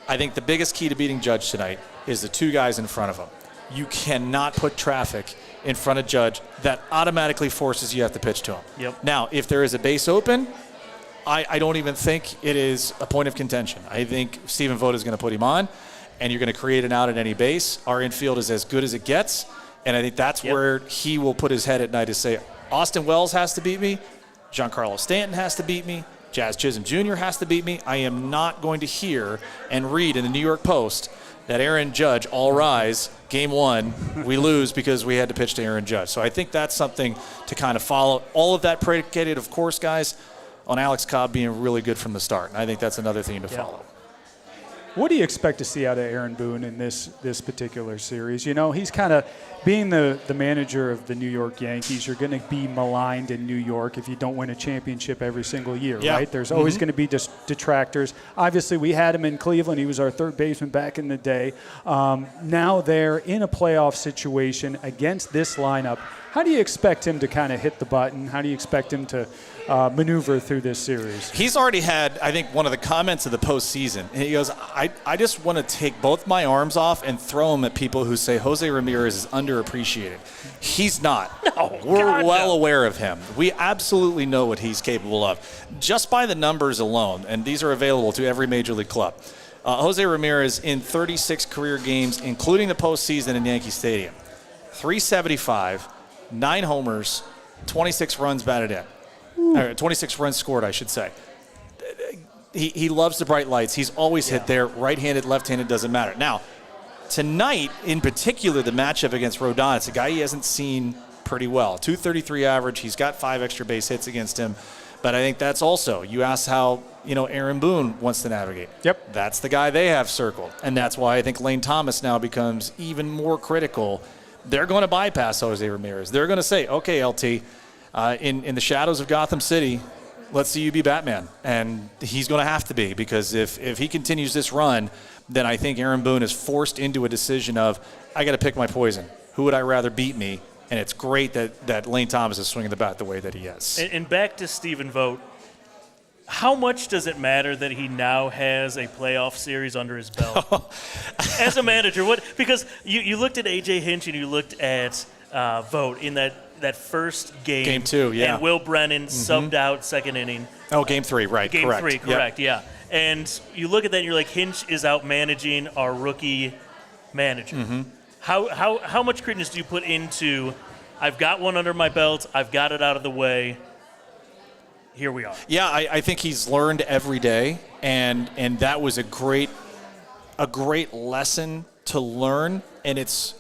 I think the biggest key to beating Judge tonight is the 2 guys in front of him. You cannot put traffic in front of Judge that automatically forces you have to pitch to him. Yep. Now, if there is a base open, I don't even think it is a point of contention. I think Stephen Vogt is going to put him on, and you're going to create an out at any base. Our infield is as good as it gets, and I think that's where he will put his head at night to say, Austin Wells has to beat me, Giancarlo Stanton has to beat me, Jazz Chisholm Jr. has to beat me. I am not going to hear and read in the New York Post that Aaron Judge, all rise, game 1, we lose because we had to pitch to Aaron Judge. So I think that's something to kind of follow. All of that predicated, of course, guys, on Alex Cobb being really good from the start. And I think that's another thing to follow. What do you expect to see out of Aaron Boone in this particular series? You know, he's kind of being the manager of the New York Yankees. You're going to be maligned in New York if you don't win a championship every single year, right? There's always going to be detractors. Obviously, we had him in Cleveland. He was our third baseman back in the day. Now they're in a playoff situation against this lineup. How do you expect him to kind of hit the button? How do you expect him to maneuver through this series? He's already had, I think, one of the comments of the postseason. He goes, I just want to take both my arms off and throw them at people who say Jose Ramirez is underappreciated. He's not. No, We're well aware of him. We absolutely know what he's capable of. Just by the numbers alone, and these are available to every major league club, Jose Ramirez in 36 career games, including the postseason in Yankee Stadium, 375, 9 homers, 26 runs batted in. Or 26 runs scored, I should say. He loves the bright lights. He's always hit there. Right-handed, left-handed, doesn't matter. Now, tonight, in particular, the matchup against Rodon, it's a guy he hasn't seen pretty well. 233 average. He's got 5 extra base hits against him. But I think that's also, you asked how, Aaron Boone wants to navigate. Yep. That's the guy they have circled. And that's why I think Lane Thomas now becomes even more critical. They're going to bypass Jose Ramirez. They're going to say, okay, LT, in the shadows of Gotham City, let's see you be Batman. And he's going to have to be, because if he continues this run, then I think Aaron Boone is forced into a decision of, I got to pick my poison. Who would I rather beat me And it's great that Lane Thomas is swinging the bat the way that he is. And back to Stephen Vogt, how much does it matter that he now has a playoff series under his belt? As a manager, because you looked at A.J. Hinch and you looked at Vogt in that first game. Game 2, yeah. And Will Brennan subbed out second inning. Oh, Game 3, right, Game correct. 3, correct, yeah. And you look at that and you're like, Hinch is out managing our rookie manager. Mm-hmm. How much credence do you put into, I've got one under my belt, I've got it out of the way, here we are? Yeah, I think he's learned every day, and that was a great lesson to learn, and it's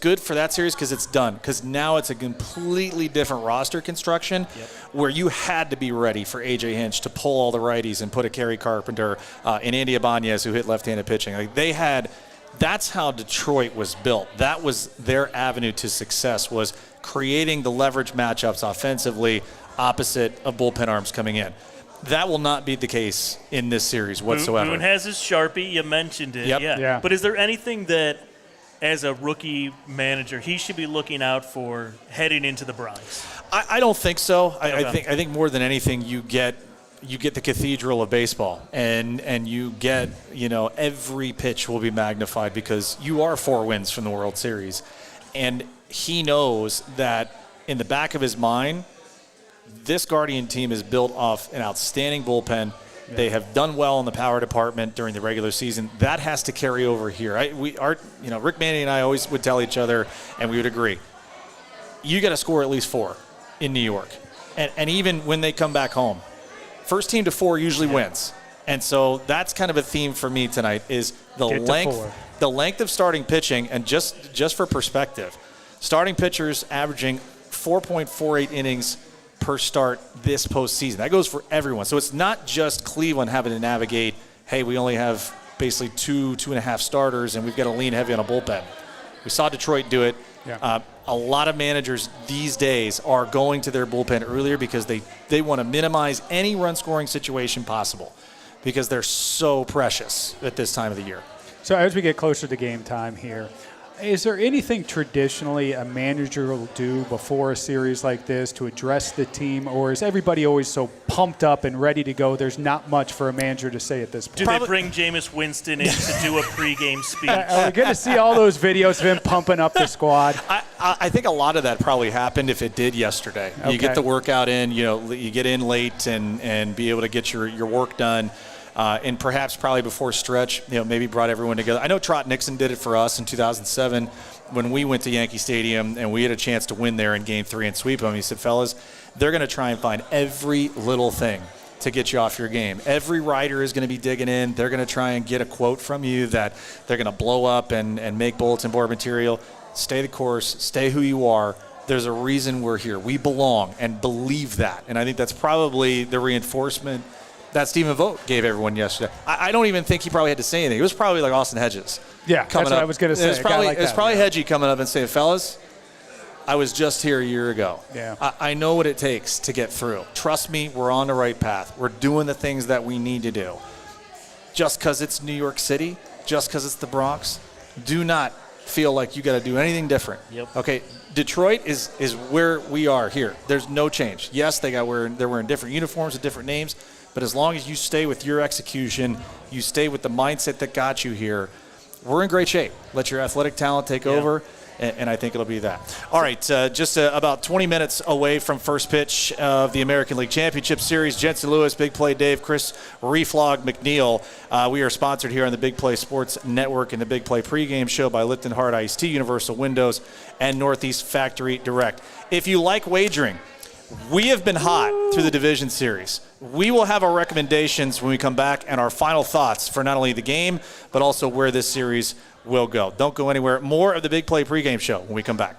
good for that series because it's done, because now it's a completely different roster construction where you had to be ready for A.J. Hinch to pull all the righties and put a Kerry Carpenter and Andy Ibanez who hit left-handed pitching. Like that's how Detroit was built. That was their avenue to success, was creating the leverage matchups offensively opposite of bullpen arms coming in. That will not be the case in this series whatsoever. Boone has his Sharpie. You mentioned it. Yep. Yeah. But is there anything that, as a rookie manager, he should be looking out for heading into the Bronx? I don't think so. Okay. I think more than anything, you get the cathedral of baseball, and you get, every pitch will be magnified because you are 4 wins from the World Series, and he knows that in the back of his mind, this Guardian team is built off an outstanding bullpen. Yeah. They have done well in the power department during the regular season. That has to carry over here. Rick Manny and I always would tell each other, and we would agree, you got to score at least 4 in New York, and even when they come back home. First team to 4 usually wins. And so that's kind of a theme for me tonight is the length of starting pitching. And just for perspective, starting pitchers averaging 4.48 innings per start this postseason. That goes for everyone. So it's not just Cleveland having to navigate, hey, we only have basically 2.5 starters and we've got to lean heavy on a bullpen. We saw Detroit do it. Yeah. A lot of managers these days are going to their bullpen earlier because they want to minimize any run-scoring situation possible because they're so precious at this time of the year. So as we get closer to game time here, is there anything traditionally a manager will do before a series like this to address the team, or is everybody always so pumped up and ready to go, there's not much for a manager to say at this point? Do they bring Jameis Winston in to do a pregame speech? Are we going to see all those videos of him pumping up the squad? I think a lot of that probably happened if it did yesterday. Okay. You get the workout in, you get in late and be able to get your work done. And perhaps probably before stretch, maybe brought everyone together. I know Trot Nixon did it for us in 2007 when we went to Yankee Stadium and we had a chance to win there in Game 3 and sweep them. He said, fellas, they're going to try and find every little thing to get you off your game. Every writer is going to be digging in. They're going to try and get a quote from you that they're going to blow up and make bulletin board material. Stay the course. Stay who you are. There's a reason we're here. We belong, and believe that. And I think that's probably the reinforcement that Stephen Vogt gave everyone yesterday. I don't even think he probably had to say anything. It was probably like Austin Hedges. Yeah, that's what I was going to say. It was probably Hedgie coming up and saying, fellas, I was just here a year ago. Yeah. I know what it takes to get through. Trust me, we're on the right path. We're doing the things that we need to do. Just because it's New York City, just because it's the Bronx, do not feel like you got to do anything different. Yep. Okay, Detroit is where we are here. There's no change. Yes, they're wearing different uniforms with different names, but as long as you stay with your execution, you stay with the mindset that got you here, we're in great shape. Let your athletic talent take over, and I think it'll be that. All right, just about 20 minutes away from first pitch of the American League Championship Series. Jensen Lewis, Big Play Dave, Chris Reflog McNeil. We are sponsored here on the Big Play Sports Network and the Big Play pregame show by Lipton Hard Iced Tea, Universal Windows, and Northeast Factory Direct. If you like wagering, we have been hot through the division series. We will have our recommendations when we come back and our final thoughts for not only the game, but also where this series will go. Don't go anywhere. More of the Big Play pregame show when we come back.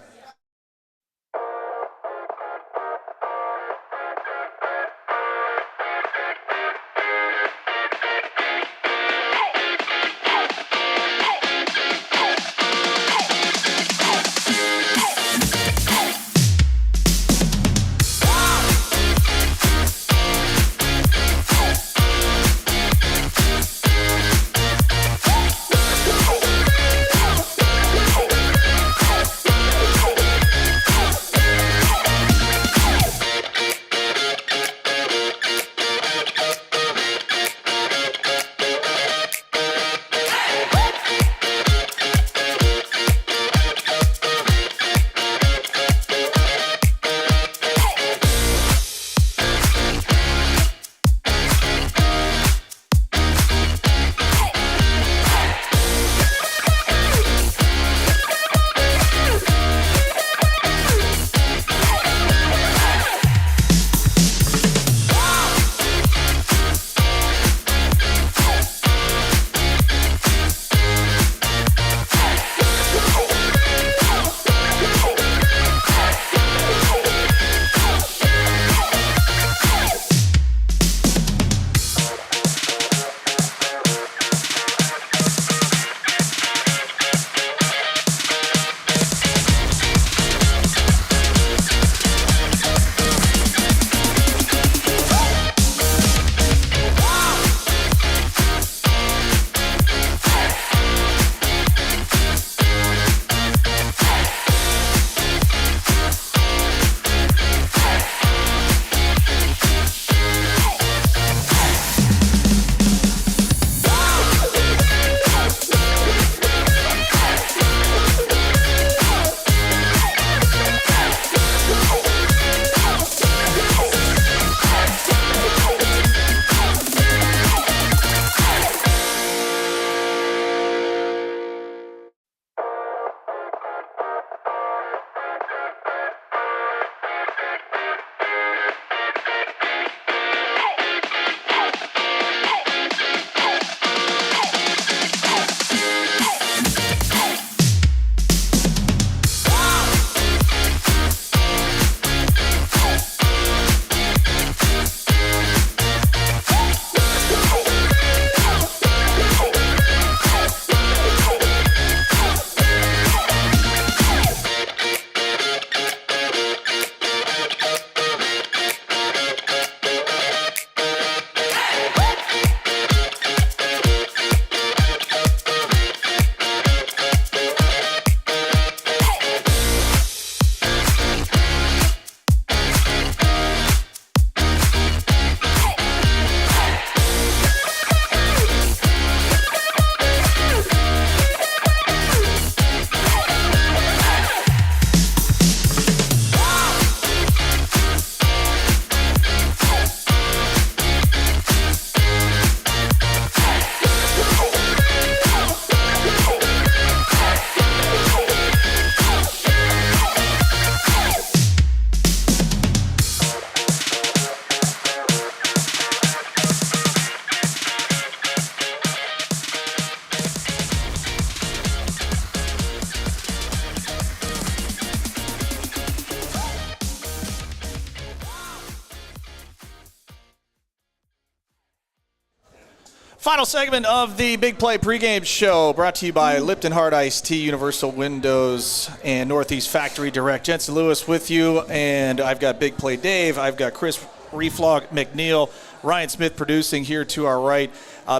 Final segment of the Big Play pregame show brought to you by Lipton Hard Iced Tea, Universal Windows, and Northeast Factory Direct. Jensen Lewis with you, and I've got Big Play Dave. I've got Chris Reflog McNeil, Ryan Smith producing here to our right.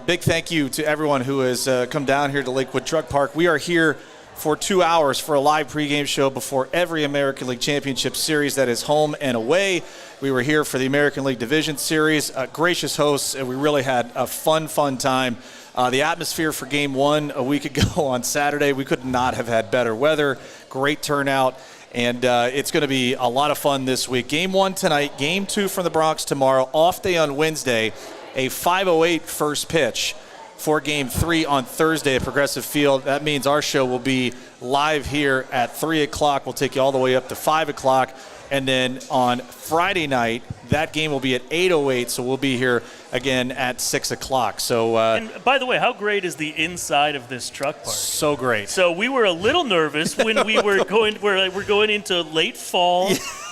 Big thank you to everyone who has come down here to Lakewood Truck Park. We are here for 2 hours for a live pregame show before every American League Championship Series that is home and away. We were here for the American League Division Series. Gracious hosts, and we really had a fun time. The atmosphere for Game 1 a week ago on Saturday, we could not have had better weather. Great turnout, and it's going to be a lot of fun this week. Game 1 tonight, Game 2 from the Bronx tomorrow, off day on Wednesday, a 5:08 first pitch for Game 3 on Thursday at Progressive Field. That means our show will be live here at 3 o'clock. We'll take you all the way up to 5 o'clock. And then on Friday night, that game will be at 8:08, so we'll be here again at 6 o'clock. So, and by the way, how great is the inside of this truck park? So great. So we were a little nervous when we were we're going into late fall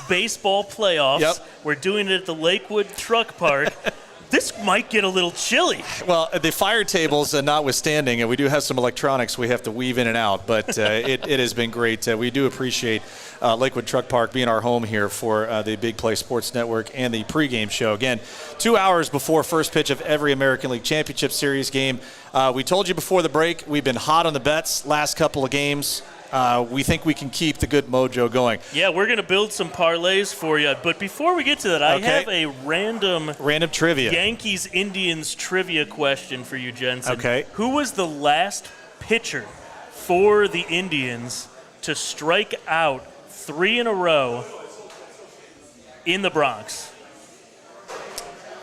baseball playoffs. Yep. We're doing it at the Lakewood Truck Park. This might get a little chilly. Well, the fire tables notwithstanding, and we do have some electronics we have to weave in and out, but it has been great. We do appreciate Lakewood Truck Park being our home here for the Big Play Sports Network and the pregame show. Again, 2 hours before first pitch of every American League Championship Series game. We told you before the break, we've been hot on the bets last couple of games. We think we can keep the good mojo going. Yeah, we're going to build some parlays for you. But before we get to that, I have a random trivia. Yankees-Indians trivia question for you, Jensen. Okay. Who was the last pitcher for the Indians to strike out 3 in a row in the Bronx?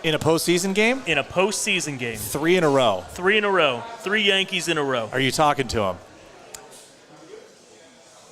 In a postseason game? In a postseason game. 3 in a row. 3 in a row. 3 Yankees in a row. Are you talking to him?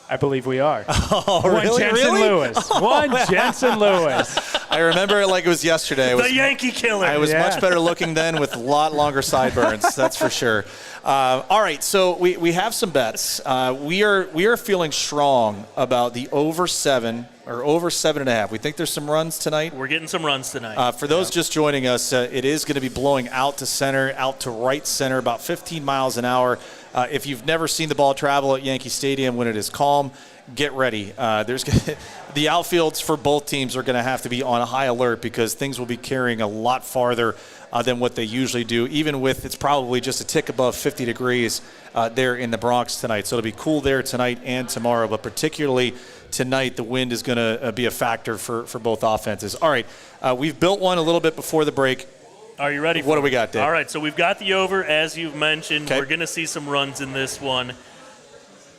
I believe we are. Oh, One really? Jensen Lewis. One Jensen Lewis. I remember it like it was yesterday. The Yankee killer. I was much better looking then with a lot longer sideburns, that's for sure. All right, so we have some bets. We are feeling strong about the over 7 or over 7.5. We think there's some runs tonight. We're getting some runs tonight. For those just joining us, it is going to be blowing out to center, out to right center, about 15 miles an hour. If you've never seen the ball travel at Yankee Stadium when it is calm, get ready. The outfields for both teams are going to have to be on a high alert because things will be carrying a lot farther than what they usually do, even with it's probably just a tick above 50 degrees there in the Bronx tonight. So it'll be cool there tonight and tomorrow, but particularly tonight the wind is going to be a factor for both offenses. All right, we've built one a little bit before the break. Are you ready? What do we got, Dave? All right, so we've got the over, as you've mentioned. Okay. We're going to see some runs in this one.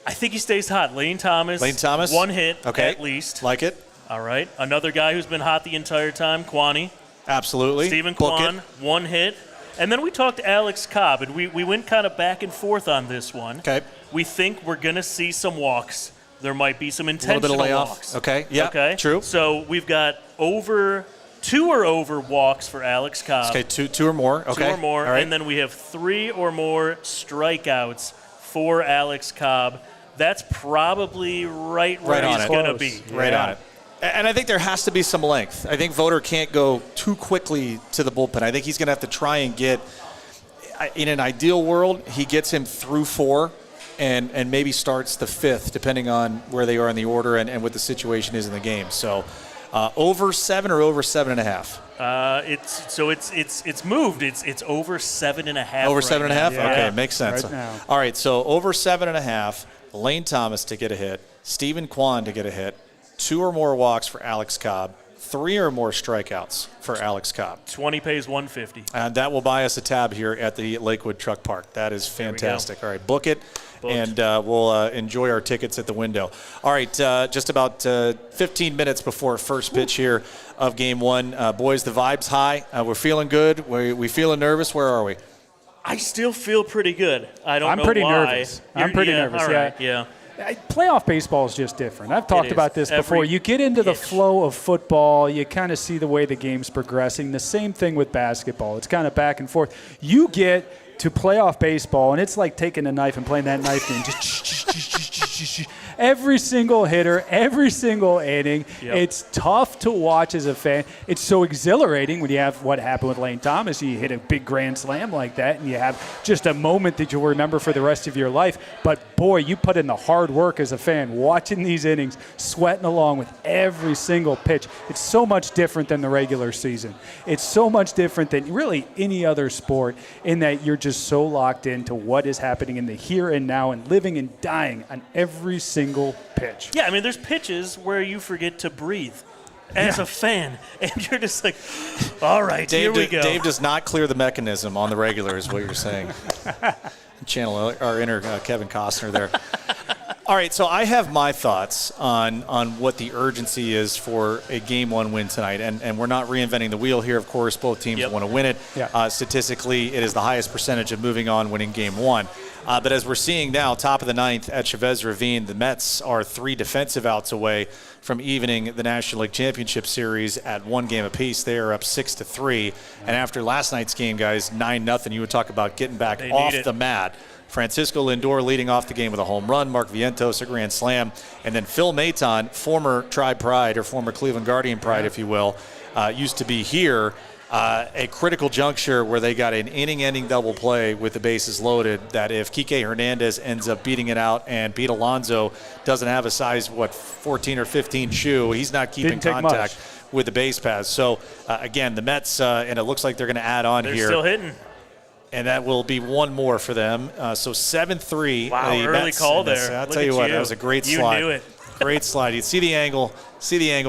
I think he stays hot. Lane Thomas. 1 hit at least. Like it. All right. Another guy who's been hot the entire time, Kwani. Absolutely. Stephen Book Kwan, 1 hit. And then we talked to Alex Cobb, and we went kind of back and forth on this one. Okay. We think we're going to see some walks. There might be some intentional a little bit of layoff. walks. Okay. Yeah. Okay. True. So we've got 2 or over walks for Alex Cobb. Okay, two or more. Okay. 2 or more. All right. And then we have 3 or more strikeouts for Alex Cobb. That's probably right where he's going to be. Right on it. And I think there has to be some length. I think Voter can't go too quickly to the bullpen. I think he's going to have to try and get, in an ideal world, he gets him through 4 and maybe starts the 5th, depending on where they are in the order and what the situation is in the game. So over 7 or over 7.5? It's moved. It's over 7.5. Over right 7.5? now. Okay, makes sense. Right now. All right, so over 7.5, Lane Thomas to get a hit, Stephen Kwan to get a hit, 2 or more walks for Alex Cobb, 3 or more strikeouts for Alex Cobb. 20 pays 150. And that will buy us a tab here at the Lakewood Truck Park. That is fantastic. All right, book it, and we'll enjoy our tickets at the window. All right, just about 15 minutes before first pitch here of Game 1. Boys, the vibe's high. We're feeling good. We feeling nervous? Where are we? I still feel pretty good. I don't know why. I'm pretty nervous. I'm pretty nervous. All right, yeah. Playoff baseball is just different. I've talked about this before. You get into the flow of football, you kind of see the way the game's progressing. The same thing with basketball. It's kind of back and forth. You get to playoff baseball, and it's like taking a knife and playing that knife game. Just every single hitter, every single inning. Yep. It's tough to watch as a fan. It's so exhilarating when you have what happened with Lane Thomas. You hit a big grand slam like that, and you have just a moment that you'll remember for the rest of your life. But, boy, you put in the hard work as a fan, watching these innings, sweating along with every single pitch. It's so much different than the regular season. It's so much different than really any other sport in that you're just so locked into what is happening in the here and now and living and dying on every single pitch. Yeah, I mean, there's pitches where you forget to breathe as a fan, and you're just like, all right, here we go. Dave does not clear the mechanism on the regular is what you're saying. Channel our inner Kevin Costner there. All right, so I have my thoughts on what the urgency is for a Game 1 win tonight. And we're not reinventing the wheel here, of course. Both teams want to win it. Yeah. Statistically, it is the highest percentage of moving on winning Game 1. But as we're seeing now, top of the ninth at Chavez Ravine, the Mets are 3 defensive outs away from evening the National League Championship Series at 1 game apiece. They are up 6-3. And after last night's game, guys, 9-0, you would talk about getting back off the mat. Francisco Lindor leading off the game with a home run, Mark Vientos a grand slam, and then Phil Maton, former Tribe Pride or former Cleveland Guardian Pride, if you will, used to be here. A critical juncture where they got an inning-ending double play with the bases loaded that if Kike Hernandez ends up beating it out and Pete Alonso doesn't have a size, 14 or 15 shoe, he's not keeping contact with the base paths. So, again, the Mets, and it looks like they're going to add on here. They're still hitting. And that will be one more for them. So 7-3. Wow, early Mets call there. I'll tell you what, that was a great slide. You knew it. Great slide. You see the angle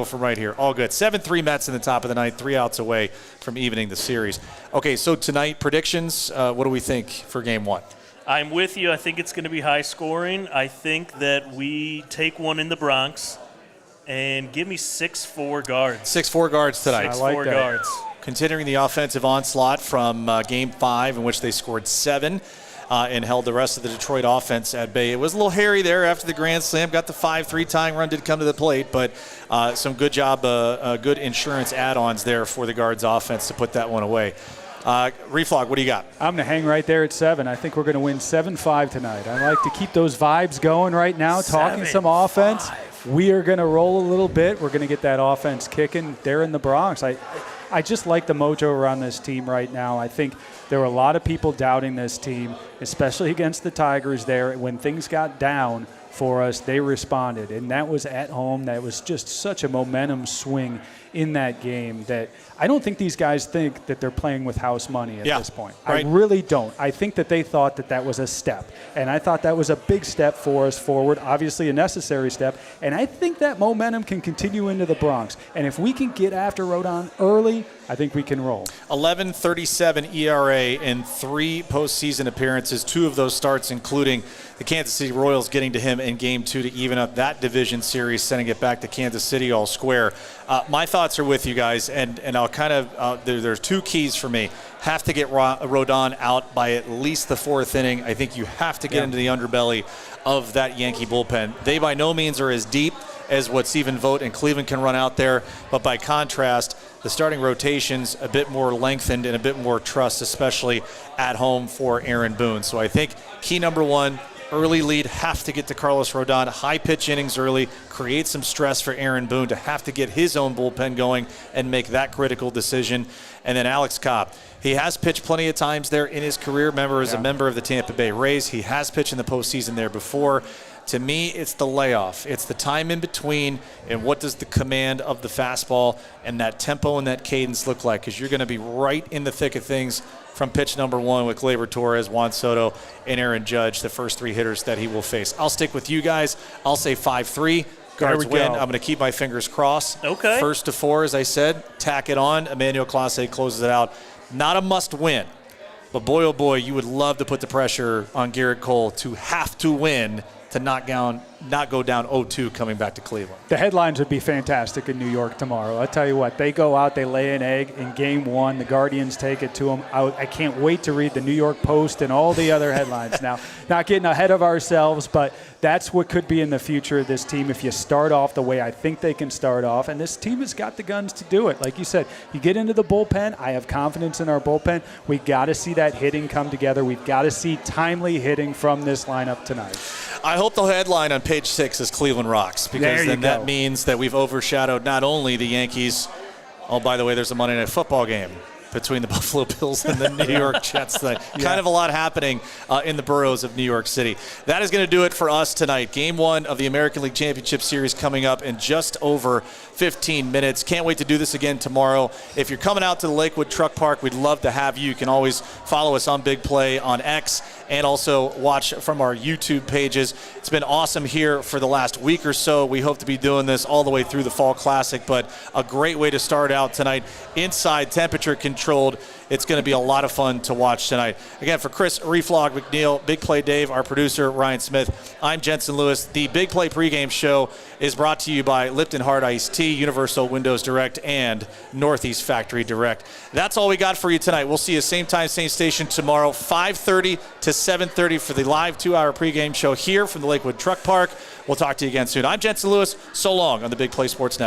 from right here. All good. 7-3 Mets in the top of the ninth, 3 outs away from evening the series. Okay, so tonight, predictions. What do we think for Game 1? I'm with you. I think it's going to be high scoring. I think that we take one in the Bronx and give me 6-4 guards. 6-4 guards tonight. 6-4 guards. Continuing the offensive onslaught from Game 5, in which they scored 7 and held the rest of the Detroit offense at bay. It was a little hairy there after the grand slam. Got the 5-3 tying run, did come to the plate, but some good job, good insurance add-ons there for the Guards offense to put that one away. Reflog, what do you got? I'm going to hang right there at 7. I think we're going to win 7-5 tonight. I like to keep those vibes going right now, talking some offense. We are going to roll a little bit. We're going to get that offense kicking there in the Bronx. I just like the mojo around this team right now. I think there were a lot of people doubting this team, especially against the Tigers there. When things got down for us, they responded, and that was at home. That was just such a momentum swing in that game that I don't think these guys think that they're playing with house money at this point. Right. I really don't. I think that they thought that was a step, and I thought that was a big step for us forward, obviously a necessary step, and I think that momentum can continue into the Bronx. And if we can get after Rodon early, I think we can roll. 11.37 ERA in 3 postseason appearances, 2 of those starts including the Kansas City Royals getting to him in Game 2 to even up that division series, sending it back to Kansas City all square. My thoughts are with you guys, and I'll kind of there's 2 keys for me. Have to get Rodon out by at least the 4th inning. I think you have to get into the underbelly of that Yankee bullpen. They by no means are as deep as what Stephen Vogt and Cleveland can run out there, but by contrast, the starting rotation's a bit more lengthened and a bit more trust, especially at home for Aaron Boone. So I think key number 1, early lead, have to get to Carlos Rodon, high pitch innings early, create some stress for Aaron Boone to have to get his own bullpen going and make that critical decision. And then Alex Cobb, he has pitched plenty of times there in his career. Remember, as a member of the Tampa Bay Rays, he has pitched in the postseason there before. To me, it's the layoff. It's the time in between, and what does the command of the fastball and that tempo and that cadence look like? Because you're going to be right in the thick of things from pitch number 1 with Gleyber Torres, Juan Soto, and Aaron Judge, the first 3 hitters that he will face. I'll stick with you guys. I'll say 5-3. Guards win. I'm going to keep my fingers crossed. Okay. 1st to 4, as I said. Tack it on. Emmanuel Clase closes it out. Not a must-win, but boy, oh boy, you would love to put the pressure on Garrett Cole to have to win to not go down 0-2 coming back to Cleveland. The headlines would be fantastic in New York tomorrow. I'll tell you what, they go out, they lay an egg in Game 1. The Guardians take it to them. I can't wait to read the New York Post and all the other headlines now. Not getting ahead of ourselves, but that's what could be in the future of this team if you start off the way I think they can start off. And this team has got the guns to do it. Like you said, you get into the bullpen. I have confidence in our bullpen. We got to see that hitting come together. We've got to see timely hitting from this lineup tonight. I I hope the headline on page 6 is Cleveland rocks, because then that means that we've overshadowed not only the Yankees. Oh, by the way, there's a Monday Night Football game between the Buffalo Bills and the New York Jets tonight. Kind of a lot happening in the boroughs of New York City. That is going to do it for us tonight. Game 1 of the American League Championship Series coming up in just over 15 minutes. Can't wait to do this again tomorrow. If you're coming out to the Lakewood Truck Park, we'd love to have you. You can always follow us on Big Play on X and also watch from our YouTube pages. It's been awesome here for the last week or so. We hope to be doing this all the way through the Fall Classic, but a great way to start out tonight. Inside, temperature controlled. It's going to be a lot of fun to watch tonight. Again, for Chris Reflog McNeil, Big Play Dave, our producer, Ryan Smith, I'm Jensen Lewis. The Big Play pregame show is brought to you by Lipton Hard Iced Tea, Universal Windows Direct, and Northeast Factory Direct. That's all we got for you tonight. We'll see you same time, same station tomorrow, 5:30 to 7:30 for the live 2-hour pregame show here from the Lakewood Truck Park. We'll talk to you again soon. I'm Jensen Lewis. So long on the Big Play Sports Network.